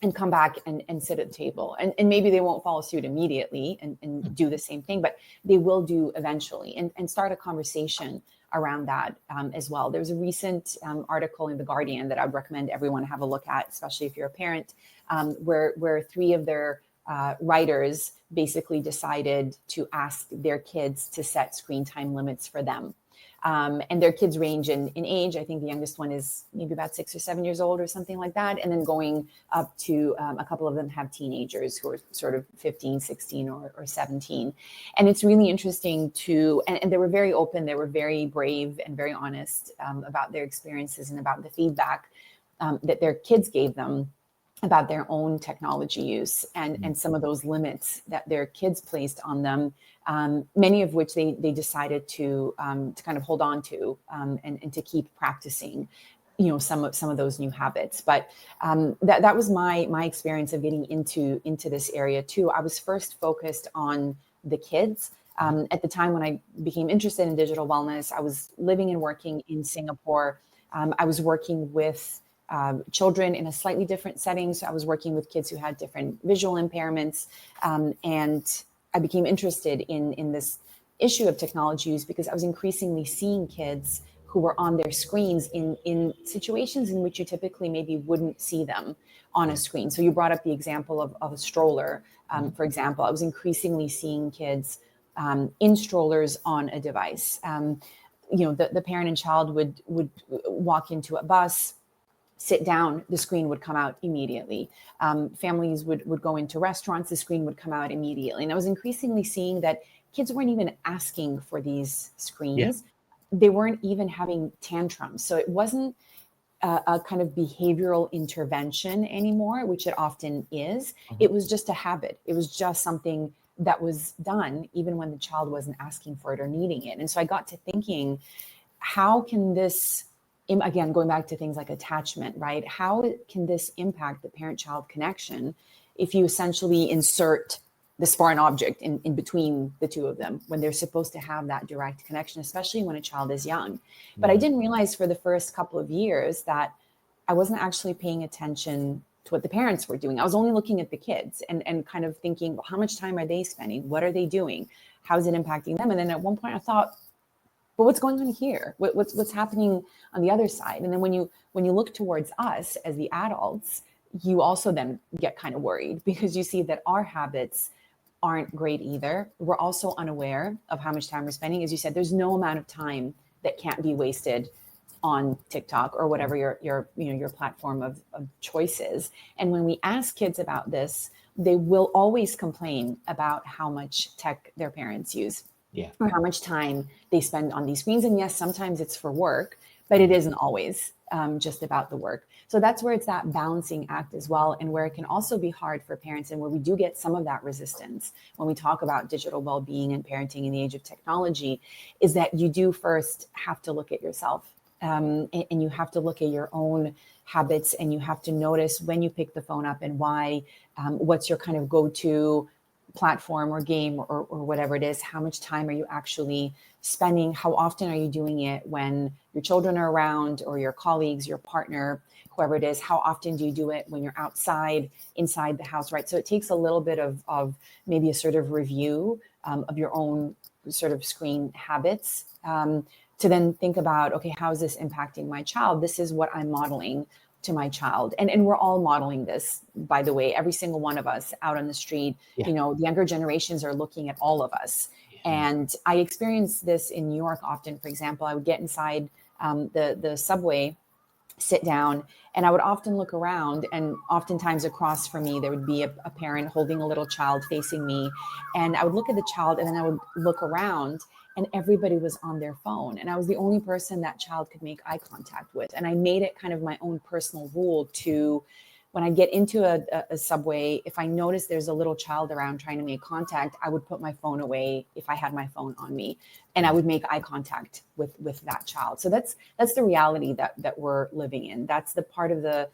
and come back and sit at the table. And maybe they won't follow suit immediately and do the same thing, but they will do eventually, and start a conversation around that as well. There's a recent article in The Guardian that I would recommend everyone have a look at, especially if you're a parent, where three of their writers basically decided to ask their kids to set screen time limits for them. And their kids range in age. I think the youngest one is maybe about 6 or 7 years old or something like that. And then going up to a couple of them have teenagers who are sort of 15, 16 or 17. And it's really interesting and they were very open, they were very brave and very honest about their experiences and about the feedback that their kids gave them about their own technology use and some of those limits that their kids placed on them, many of which they decided to kind of hold on to and to keep practicing, some of those new habits. But that was my experience of getting into this area too. I was first focused on the kids. At the time when I became interested in digital wellness, I was living and working in Singapore. I was working with children in a slightly different setting. So I was working with kids who had different visual impairments. And I became interested in this issue of technology use because I was increasingly seeing kids who were on their screens in situations in which you typically maybe wouldn't see them on a screen. So you brought up the example of a stroller, for example. I was increasingly seeing kids in strollers on a device. The parent and child would walk into a bus, sit down, the screen would come out immediately. Families would go into restaurants, the screen would come out immediately. And I was increasingly seeing that kids weren't even asking for these screens. Yeah. They weren't even having tantrums. So it wasn't a kind of behavioral intervention anymore, which it often is. It was just a habit. It was just something that was done even when the child wasn't asking for it or needing it. And so I got to thinking, how can this, again, going back to things like attachment, right? How can this impact the parent-child connection if you essentially insert this foreign object in between the two of them when they're supposed to have that direct connection, especially when a child is young? But I didn't realize for the first couple of years that I wasn't actually paying attention to what the parents were doing. I was only looking at the kids and kind of thinking, well, how much time are they spending? What are they doing? How is it impacting them? And then at one point I thought, but what's going on here? What's happening on the other side? And then when you look towards us as the adults, you also then get kind of worried because you see that our habits aren't great either. We're also unaware of how much time we're spending. As you said, there's no amount of time that can't be wasted on TikTok or whatever your platform of choice is. And when we ask kids about this, they will always complain about how much tech their parents use. Yeah. Or how much time they spend on these screens. And yes, sometimes it's for work, but it isn't always just about the work. So that's where it's that balancing act as well, and where it can also be hard for parents, and where we do get some of that resistance when we talk about digital well-being and parenting in the age of technology, is that you do first have to look at yourself, and you have to look at your own habits, and you have to notice when you pick the phone up and why, what's your kind of go-to platform or game or whatever it is. How much time are you actually spending? How often are you doing it when your children are around, or your colleagues, your partner, whoever it is? How often do you do it when you're outside, inside the house, right? So it takes a little bit of maybe a sort of review of your own sort of screen habits to then think about, okay, how is this impacting my child? This is what I'm modeling to my child. And we're all modeling this, by the way, every single one of us out on the street. Yeah. You know, the younger generations are looking at all of us. Yeah. And I experienced this in New York often. For example, I would get inside the subway, sit down, and I would often look around, and oftentimes across from me, there would be a parent holding a little child facing me. And I would look at the child, and then I would look around, and everybody was on their phone. And I was the only person that child could make eye contact with. And I made it kind of my own personal rule to, when I get into a subway, if I notice there's a little child around trying to make contact, I would put my phone away if I had my phone on me, and I would make eye contact with that child. So that's the reality that we're living in. That's the part of the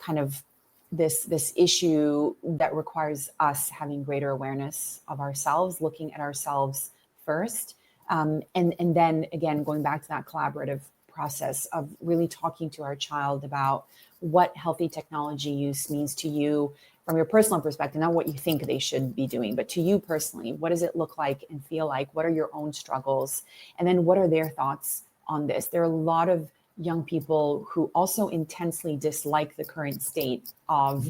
kind of this issue that requires us having greater awareness of ourselves, looking at ourselves first, and then again going back to that collaborative process of really talking to our child about what healthy technology use means to you from your personal perspective, not what you think they should be doing, but to you personally. What does it look like and feel like? What are your own struggles? And then what are their thoughts on this? There are a lot of young people who also intensely dislike the current state of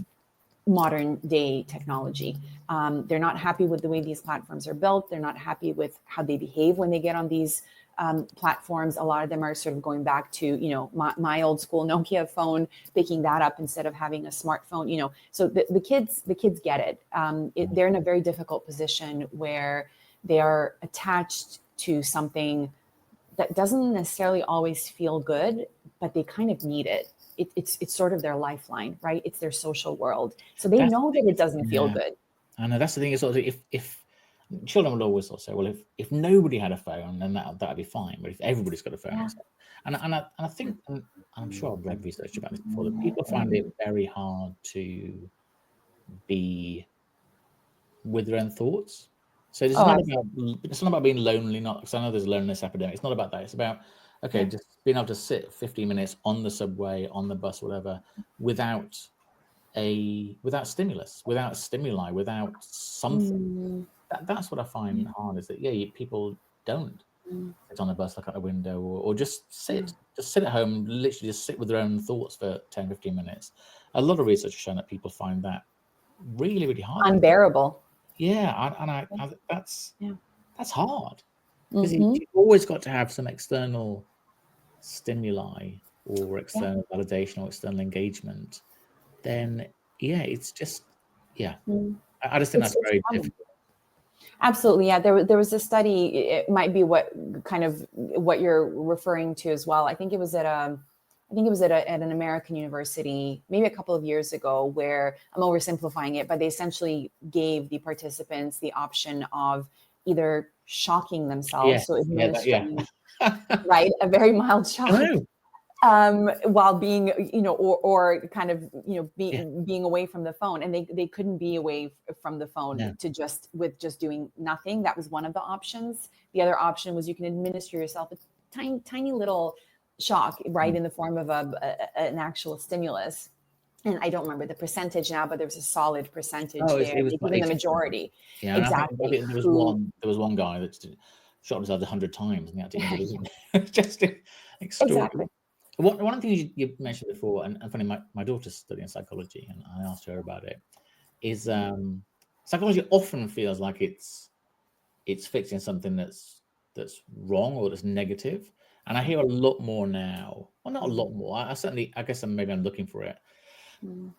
modern day technology. They're not happy with the way these platforms are built. They're not happy with how they behave when they get on these platforms. A lot of them are sort of going back to, you know, my old school Nokia phone, picking that up instead of having a smartphone, you know. So the kids get it. They're in a very difficult position where they are attached to something that doesn't necessarily always feel good, but they kind of need it. It's sort of their lifeline, right? It's their social world. So they know that it doesn't feel good. I know, that's the thing. Is sort of if children will always sort of say, well, if nobody had a phone, then that'd be fine. But if everybody's got a phone, and I think, and I'm sure I've read research about this before, that people find it very hard to be with their own thoughts. So it's not about being lonely. Not because I know there's a loneliness epidemic. It's not about that. It's about just being able to sit 15 minutes on the subway, on the bus, whatever, without stimulus, without stimuli, without something. That's what I find hard, is that people don't sit on a bus, look out the window, or just sit at home, literally just sit with their own thoughts for 10-15 minutes. A lot of research has shown that people find that really, really hard, unbearable. That's hard, because you've always got to have some external stimuli or external validation or external engagement. Then it's just I just think that's very difficult. Absolutely. Yeah. There was a study, it might be what you're referring to as well. I think it was at an American university, maybe a couple of years ago, where I'm oversimplifying it, but they essentially gave the participants the option of either shocking themselves. So administering, right, a very mild shock. While being, or kind of, being away from the phone, and they couldn't be away from the phone to just doing nothing. That was one of the options. The other option was you can administer yourself a tiny little shock, right, in the form of an actual stimulus. And I don't remember the percentage now, but there was a solid percentage there. It was even the majority. Yeah, exactly. There was one guy that shot himself 100 times, and he had to just extraordinary. Exactly. One of the things you mentioned before, and funny, my daughter's studying psychology, and I asked her about it, is psychology often feels like it's fixing something that's wrong or that's negative. And I hear a lot more now. Well, not a lot more. I guess I'm looking for it.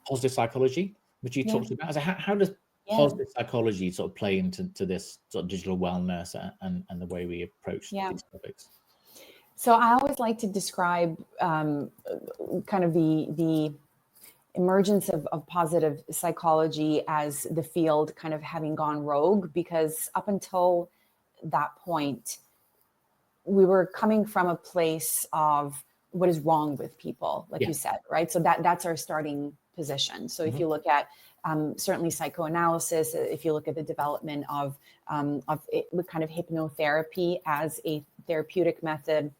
Positive psychology, which you talked about. So how does positive psychology sort of play into this sort of digital wellness and the way we approach these topics? So I always like to describe kind of the emergence of positive psychology as the field kind of having gone rogue, because up until that point, we were coming from a place of what is wrong with people, like you said, right? So that's our starting position. So if you look at certainly psychoanalysis, if you look at the development of kind of hypnotherapy as a therapeutic method,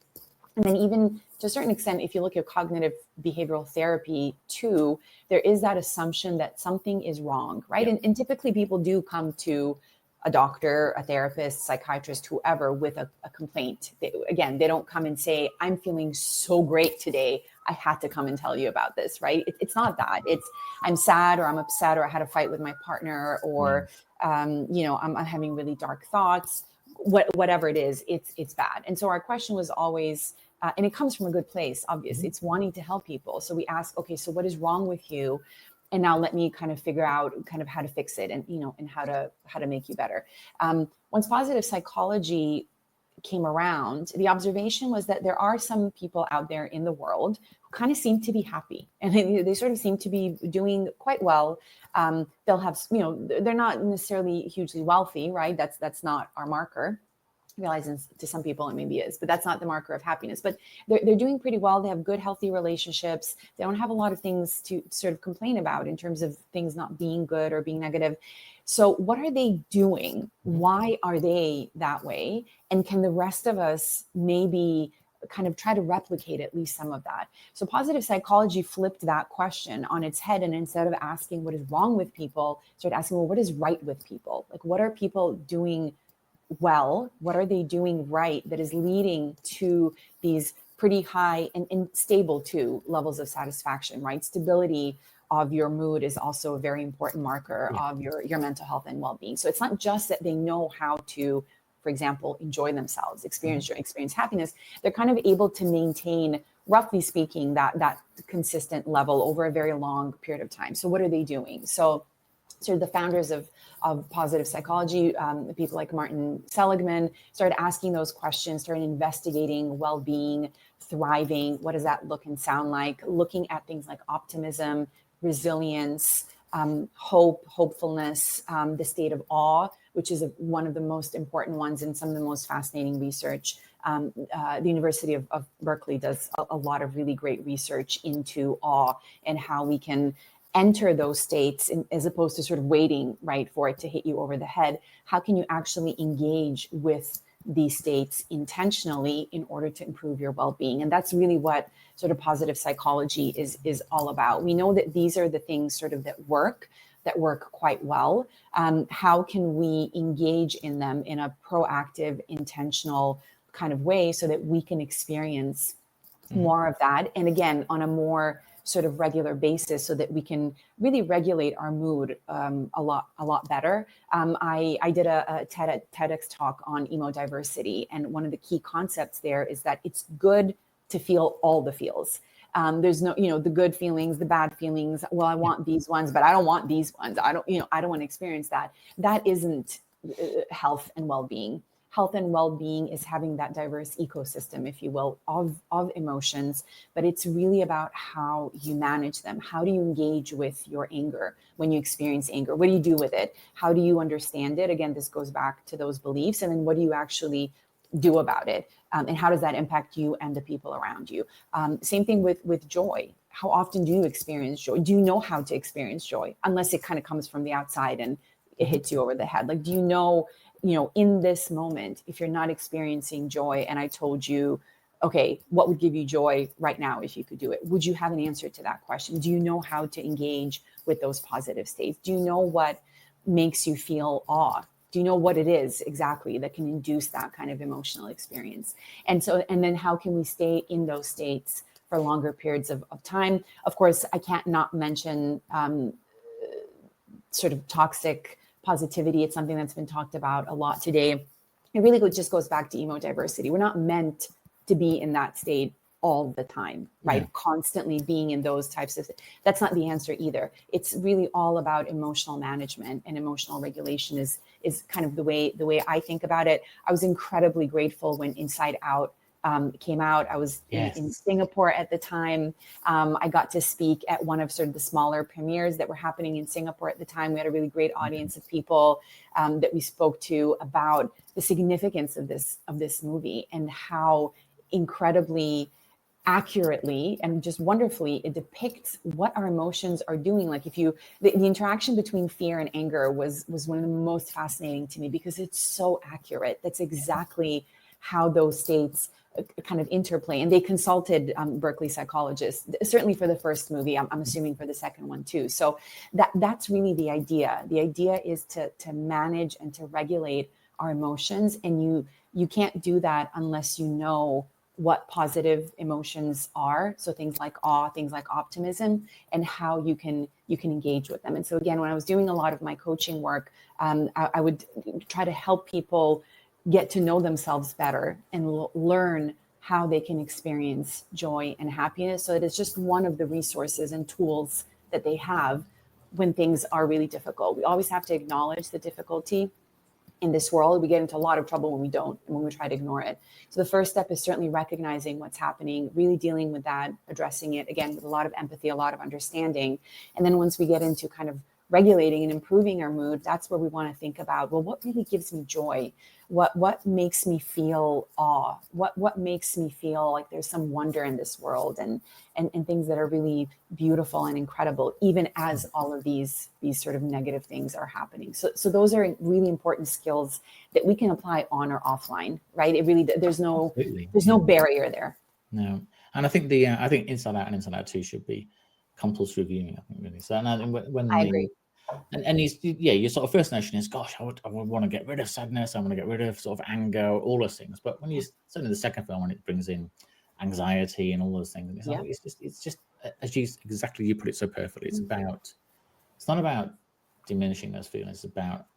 and then even to a certain extent, if you look at cognitive behavioral therapy too, there is that assumption that something is wrong, right? And typically people do come to a doctor, a therapist, psychiatrist, whoever, with a complaint. They don't come and say, I'm feeling so great today, I had to come and tell you about this, right? It's not that. It's, I'm sad, or I'm upset, or I had a fight with my partner, or I'm having really dark thoughts. Whatever it is, it's bad. And so our question was always, and it comes from a good place, obviously, it's wanting to help people. So we ask, okay, so what is wrong with you? And now let me kind of figure out kind of how to fix it, and, and how to make you better. Once positive psychology came around, the observation was that there are some people out there in the world who kind of seem to be happy, and they sort of seem to be doing quite well. They'll have, they're not necessarily hugely wealthy, right? That's not our marker. Realizing to some people it maybe is, but that's not the marker of happiness. But they're doing pretty well. They have good, healthy relationships. They don't have a lot of things to sort of complain about in terms of things not being good or being negative. So what are they doing? Why are they that way? And can the rest of us maybe kind of try to replicate at least some of that? So positive psychology flipped that question on its head. And instead of asking what is wrong with people, started asking, well, what is right with people? Like, what are people doing well? What are they doing right that is leading to these pretty high and stable too levels of satisfaction, right? Stability of your mood is also a very important marker of your mental health and well-being. So it's not just that they know how to, for example, enjoy themselves, experience happiness. They're kind of able to maintain, roughly speaking, that consistent level over a very long period of time. So what are they doing? So the founders of positive psychology, people like Martin Seligman, started asking those questions, started investigating well-being, thriving. What does that look and sound like? Looking at things like optimism, resilience, hope, hopefulness, the state of awe, which is one of the most important ones and some of the most fascinating research. The University of Berkeley does a lot of really great research into awe and how we can enter those states as opposed to sort of waiting, right, for it to hit you over the head. How can you actually engage with these states intentionally in order to improve your well-being? And that's really what sort of positive psychology is all about. We know that these are the things sort of that work quite well. How can we engage in them in a proactive, intentional kind of way so that we can experience more of that? And again, on a more sort of regular basis, so that we can really regulate our mood a lot better. I did a TEDx talk on emodiversity, and one of the key concepts there is that it's good to feel all the feels. There's no, the good feelings, the bad feelings. Well, I want these ones, but I don't want these ones. I don't want to experience that. That isn't health and well-being. Health and well-being is having that diverse ecosystem, if you will, of emotions, but it's really about how you manage them. How do you engage with your anger when you experience anger? What do you do with it? How do you understand it? Again, this goes back to those beliefs. And then what do you actually do about it? And how does that impact you and the people around you? Same thing with joy. How often do you experience joy? Do you know how to experience joy? Unless it kind of comes from the outside and it hits you over the head. Like, do you know, in this moment, if you're not experiencing joy and I told you, okay, what would give you joy right now if you could do it? Would you have an answer to that question? Do you know how to engage with those positive states? Do you know what makes you feel awe? Do you know what it is exactly that can induce that kind of emotional experience? And then how can we stay in those states for longer periods of time? Of course, I can't not mention sort of toxic positivity. It's something that's been talked about a lot today. It really just goes back to emodiversity. We're not meant to be in that state all the time, right? Yeah. Constantly being in those types of, that's not the answer either. It's really all about emotional management, and emotional regulation is kind of the way I think about it. I was incredibly grateful when Inside Out came out. I was in Singapore at the time. I got to speak at one of sort of the smaller premieres that were happening in Singapore at the time. We had a really great audience of people that we spoke to about the significance of this movie and how incredibly accurately and just wonderfully it depicts what our emotions are doing. Like the interaction between fear and anger was one of the most fascinating to me because it's so accurate. That's exactly how those states kind of interplay. And they consulted Berkeley psychologists, certainly for the first movie. I'm assuming for the second one too. So that's really the idea. The idea is to manage and to regulate our emotions, and you can't do that unless you know what positive emotions are. So things like awe, things like optimism, and how you can engage with them. And so again, when I was doing a lot of my coaching work, I would try to help people get to know themselves better and learn how they can experience joy and happiness. So it is just one of the resources and tools that they have when things are really difficult. We always have to acknowledge the difficulty in this world. We get into a lot of trouble when we don't, and when we try to ignore it. So the first step is certainly recognizing what's happening, really dealing with that, addressing it, again, with a lot of empathy, a lot of understanding. And then once we get into kind of regulating and improving our mood, that's where we want to think about, well, what really gives me joy? What makes me feel awe? What makes me feel like there's some wonder in this world, and things that are really beautiful and incredible, even as all of these sort of negative things are happening. So those are really important skills that we can apply on or offline, right? It really, there's no barrier there. No, and I think I think Inside Out and Inside Out 2 should be compulsory viewing. I think really. So, and I think when I agree. And your sort of first notion is, gosh, I would want to get rid of sadness. I want to get rid of sort of anger, all those things. But when certainly the second film, when it brings in anxiety and all those things, it's just as you put it so perfectly. It's not about diminishing those feelings. It's about,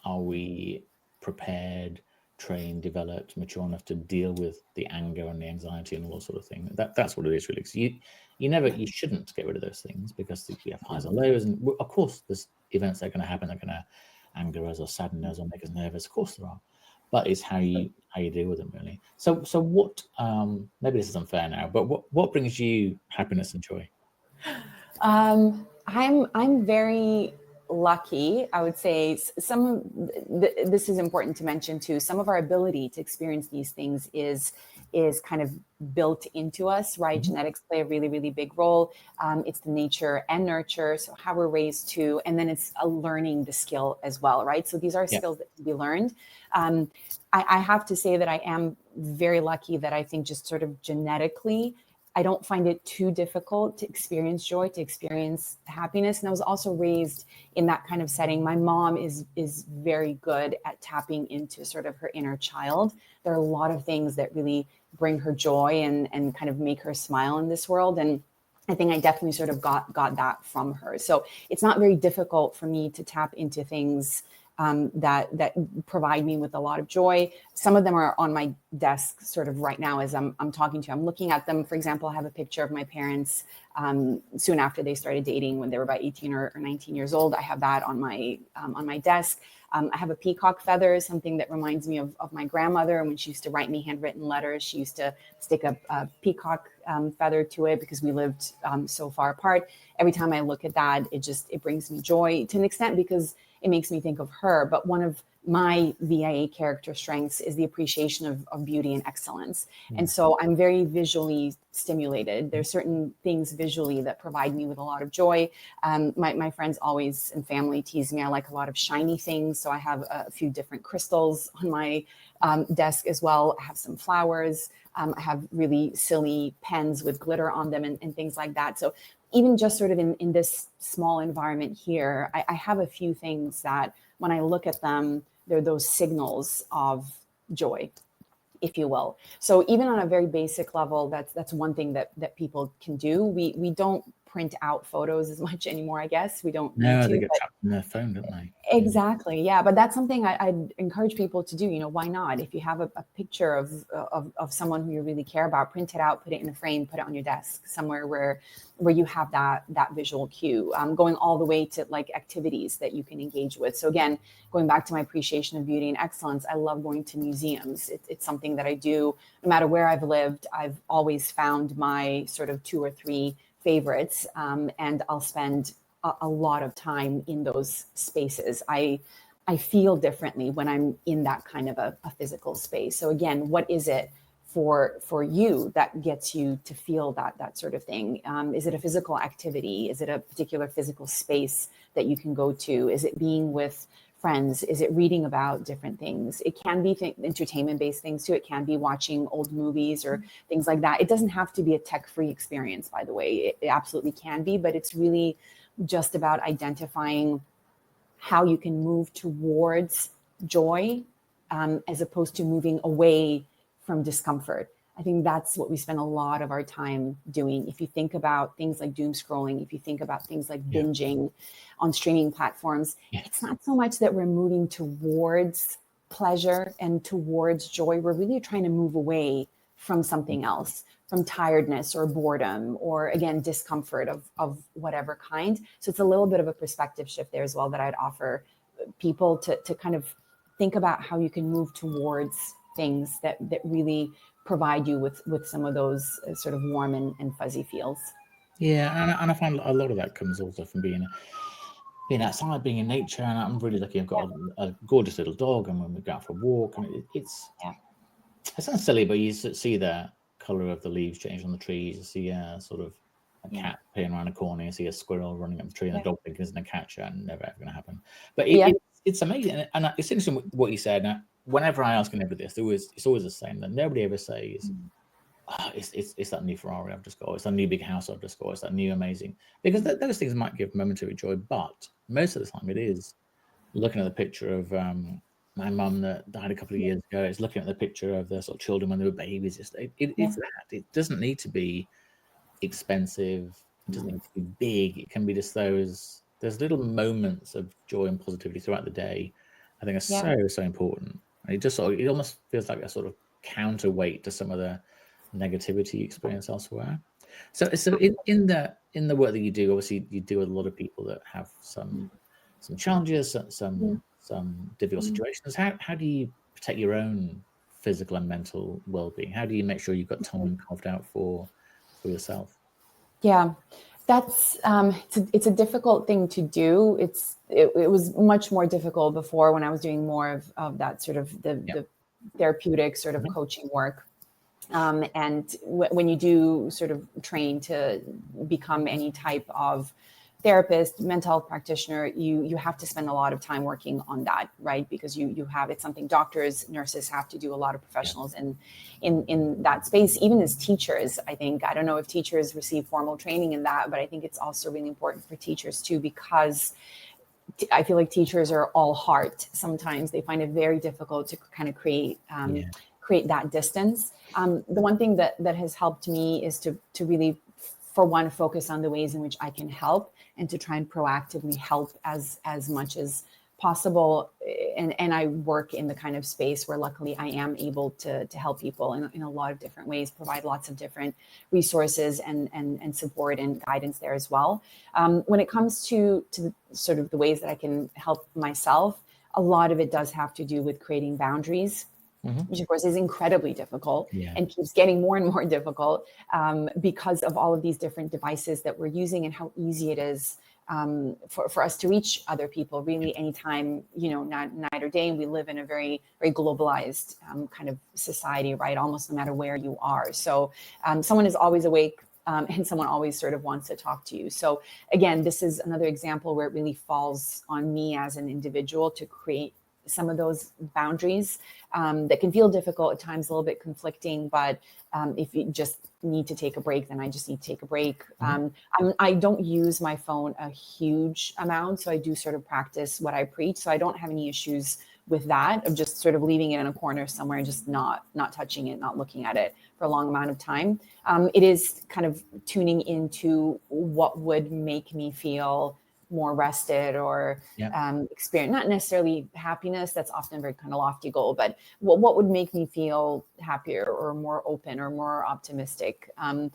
are we prepared, trained, developed, mature enough to deal with the anger and the anxiety and all those sort of things? That's what it is really. So you shouldn't get rid of those things, because we have highs and lows, and of course there's events that are going to happen that are going to anger us or sadden us or make us nervous. Of course there are, but it's how you deal with them really. So what? Maybe this is unfair now, but what brings you happiness and joy? I'm very lucky, I would say. This is important to mention too. Some of our ability to experience these things is kind of built into us, right? Mm-hmm. Genetics play a really, really big role. It's the nature and nurture, so how we're raised to, and then it's learning the skill as well, right? So these are skills that can be learned. I have to say that I am very lucky that I think just sort of genetically, I don't find it too difficult to experience joy, to experience happiness. And I was also raised in that kind of setting. My mom is very good at tapping into sort of her inner child. There are a lot of things that really bring her joy and kind of make her smile in this world. And I think I definitely sort of got that from her. So it's not very difficult for me to tap into things that provide me with a lot of joy. Some of them are on my desk sort of right now as I'm talking to you. I'm looking at them. For example, I have a picture of my parents soon after they started dating, when they were about 18 or 19 years old. I have that on my desk. I have a peacock feather, something that reminds me of my grandmother. And when she used to write me handwritten letters, she used to stick a peacock feather to it, because we lived so far apart. Every time I look at that, it brings me joy to an extent, because it makes me think of her. But one of my VIA character strengths is the appreciation of beauty and excellence. Mm. And so I'm very visually stimulated. There's certain things visually that provide me with a lot of joy. My friends always and family tease me. I like a lot of shiny things. So I have a few different crystals on my desk as well. I have some flowers. I have really silly pens with glitter on them and things like that. So even just sort of in this small environment here, I have a few things that when I look at them, they're those signals of joy, if you will. So even on a very basic level, that's one thing that people can do. We don't print out photos as much anymore, I guess. We don't need to. They get trapped in their phone, don't they? Exactly. Yeah. But that's something I'd encourage people to do. Why not? If you have a picture of someone who you really care about, print it out, put it in a frame, put it on your desk somewhere where you have that visual cue, going all the way to like activities that you can engage with. So again, going back to my appreciation of beauty and excellence, I love going to museums. It's something that I do no matter where I've lived. I've always found my sort of 2 or 3 favorites, and I'll spend a lot of time in those spaces. I feel differently when I'm in that kind of a physical space. So again, what is it for you that gets you to feel that sort of thing? Is it a physical activity? Is it a particular physical space that you can go to? Is it being with friends? Is it reading about different things? It can be entertainment-based things too. It can be watching old movies or things like that. It doesn't have to be a tech-free experience, by the way. It absolutely can be, but it's really just about identifying how you can move towards joy as opposed to moving away from discomfort. I think that's what we spend a lot of our time doing. If you think about things like doom scrolling, if you think about things like binging on streaming platforms, it's not so much that we're moving towards pleasure and towards joy. We're really trying to move away from something else, from tiredness or boredom or, again, discomfort of whatever kind. So it's a little bit of a perspective shift there as well that I'd offer people to kind of think about how you can move towards things that really provide you with some of those sort of warm and fuzzy feels. Yeah, and I find a lot of that comes also from being outside, being in nature. And I'm really lucky. I've got a gorgeous little dog, and when we go out for a walk, and it sounds silly, but you see the color of the leaves change on the trees. You see sort of a cat peering around a corner. You see a squirrel running up the tree, and the dog thinking it's a catcher, and never ever going to happen. But it's amazing, and it's interesting what you said. Now, whenever I ask anybody this, it's always the same. That nobody ever says, it's that new Ferrari I've just got, it's that new big house I've just got, it's that new amazing, because those things might give momentary joy, but most of the time it is looking at the picture of my mum that died a couple of years ago. It's looking at the picture of the sort of children when they were babies. It's that. It doesn't need to be expensive. It doesn't need to be big. It can be just there's little moments of joy and positivity throughout the day. I think are so important. And it almost feels like a sort of counterweight to some of the negativity you experience elsewhere. So in the work that you do, obviously you deal with a lot of people that have some challenges, some difficult situations. How do you protect your own physical and mental well-being? How do you make sure you've got time carved out for yourself? Yeah, that's it's a difficult thing to do. It was much more difficult before when I was doing more of that sort of the therapeutic sort of coaching work. And when you do sort of train to become any type of therapist, mental health practitioner, you have to spend a lot of time working on that, right? Because it's something doctors, nurses have to do, a lot of professionals in that space. Even as teachers, I don't know if teachers receive formal training in that, but I think it's also really important for teachers too, because I feel like teachers are all heart. Sometimes they find it very difficult to kind of create that distance. The one thing that has helped me is to really, for one, focus on the ways in which I can help and to try and proactively help as much as possible. And I work in the kind of space where luckily I am able to help people in a lot of different ways, provide lots of different resources and support and guidance there as well. When it comes to sort of the ways that I can help myself, a lot of it does have to do with creating boundaries, which of course is incredibly difficult and keeps getting more and more difficult because of all of these different devices that we're using and how easy it is for us to reach other people really anytime, night or day. And we live in a very, very globalized kind of society, right? Almost no matter where you are. So someone is always awake and someone always sort of wants to talk to you. So again, this is another example where it really falls on me as an individual to create some of those boundaries that can feel difficult at times, a little bit conflicting, but if you just need to take a break, then I just need to take a break. I don't use my phone a huge amount, so I do sort of practice what I preach. So I don't have any issues with that, of just sort of leaving it in a corner somewhere and just not touching it, not looking at it for a long amount of time. It is kind of tuning into what would make me feel more rested or experience, not necessarily happiness. That's often a very kind of lofty goal, but what would make me feel happier or more open or more optimistic? And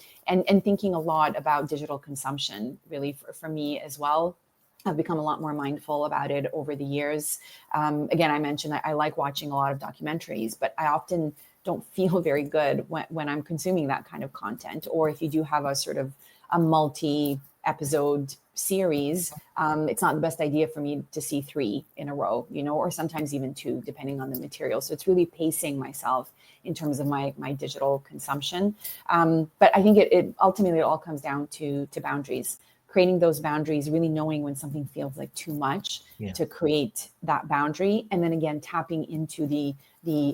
thinking a lot about digital consumption, really for me as well. I've become a lot more mindful about it over the years. Again, I mentioned I like watching a lot of documentaries, but I often don't feel very good when I'm consuming that kind of content. Or if you do have a sort of a multi-episode series, it's not the best idea for me to see 3 in a row, or sometimes even 2, depending on the material. So it's really pacing myself in terms of my digital consumption. But I think it ultimately all comes down to boundaries. creating those boundaries, really knowing when something feels like too much to create that boundary. And then again, tapping into the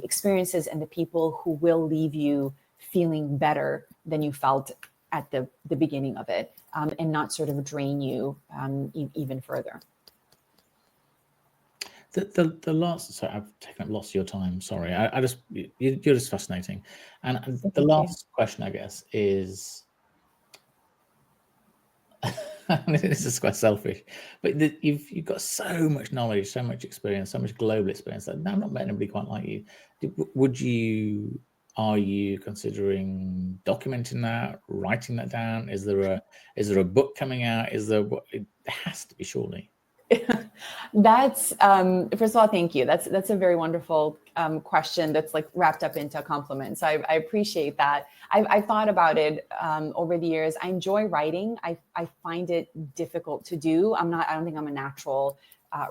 experiences and the people who will leave you feeling better than you felt at the beginning of it, and not sort of drain you even further. The last, sorry, I've taken up lots of your time. Sorry, I just, you're just fascinating. And the last question, I guess, is, this is quite selfish, but you've got so much knowledge, so much experience, so much global experience that I've not met anybody quite like you. Are you considering documenting that, writing that down? Is there a book coming out? It has to be, surely. That's first of all, thank you. That's a very wonderful question that's like wrapped up into a compliment. So I appreciate that. I've thought about it over the years. I enjoy writing. I find it difficult to do. I don't think I'm a natural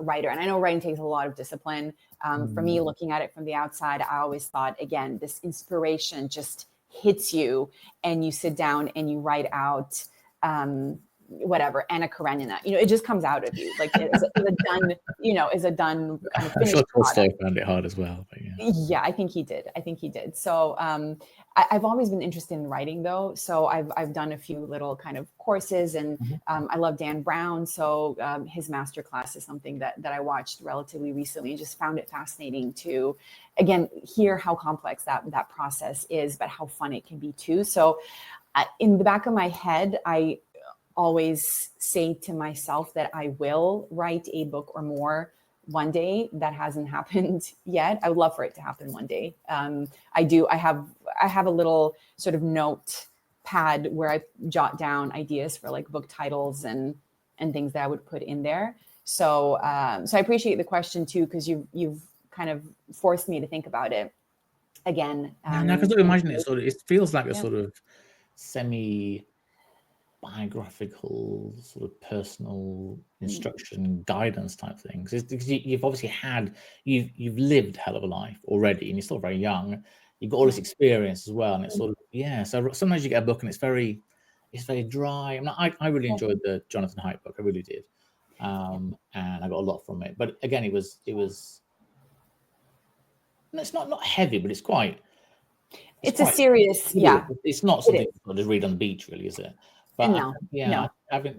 writer. And I know writing takes a lot of discipline. For me, looking at it from the outside, I always thought, again, this inspiration just hits you and you sit down and you write out whatever, Anna Karenina, it just comes out of you, like is a done kind of finished. I'm sure Tolstoy found it hard as well. But yeah, I think he did. So I've always been interested in writing, though. So I've done a few little kind of courses, and I love Dan Brown. So his masterclass is something that I watched relatively recently and just found it fascinating to, again, hear how complex that process is, but how fun it can be too. So in the back of my head, I always say to myself that I will write a book or more one day. That hasn't happened yet. I would love for it to happen one day. I have a little sort of note pad where I jot down ideas for like book titles and things that I would put in there. So I appreciate the question too, because you've kind of forced me to think about it again. Because I imagine it feels like a sort of semi biographical, sort of personal instruction guidance type things. Because you've obviously you've lived a hell of a life already, and you're still very young. You've got all this experience as well, and it's sort of So sometimes you get a book and it's very dry. I really enjoyed the Jonathan Haidt book. I really did, and I got a lot from it. But again, it was. It's not heavy, but it's quite. It's a serious, It's not something you just read on the beach, really, is it? But no.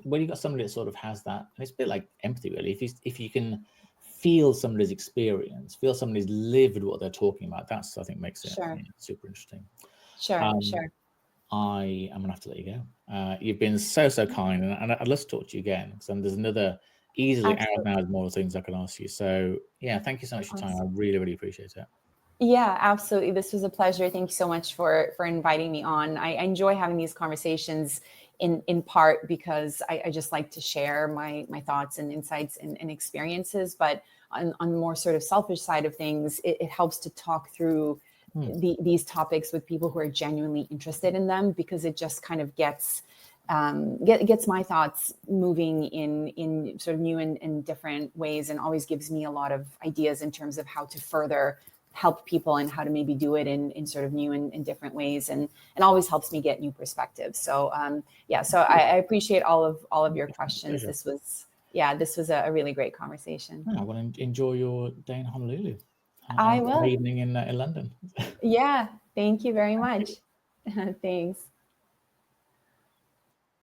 When you got somebody that sort of has that, and it's a bit like empathy, really. If you can feel somebody's experience, feel somebody's lived what they're talking about, that's, I think, makes it super interesting. Sure. I am gonna have to let you go. You've been so kind, and I'd love to talk to you again, because there's another easily hours and hours more things I can ask you. So thank you so much for your time. I really, really appreciate it. Yeah, absolutely. This was a pleasure. Thank you so much for inviting me on. I enjoy having these conversations in part because I just like to share my thoughts and insights and experiences. But on the more sort of selfish side of things, it helps to talk through these topics with people who are genuinely interested in them, because it just kind of gets my thoughts moving in sort of new and different ways, and always gives me a lot of ideas in terms of how to further help people and how to maybe do it in sort of new and different ways, and always helps me get new perspectives. So so I appreciate all of your questions. This was a really great conversation. I want to enjoy your day in Honolulu. I will. Evening in London. Yeah, thank you very much. Thanks.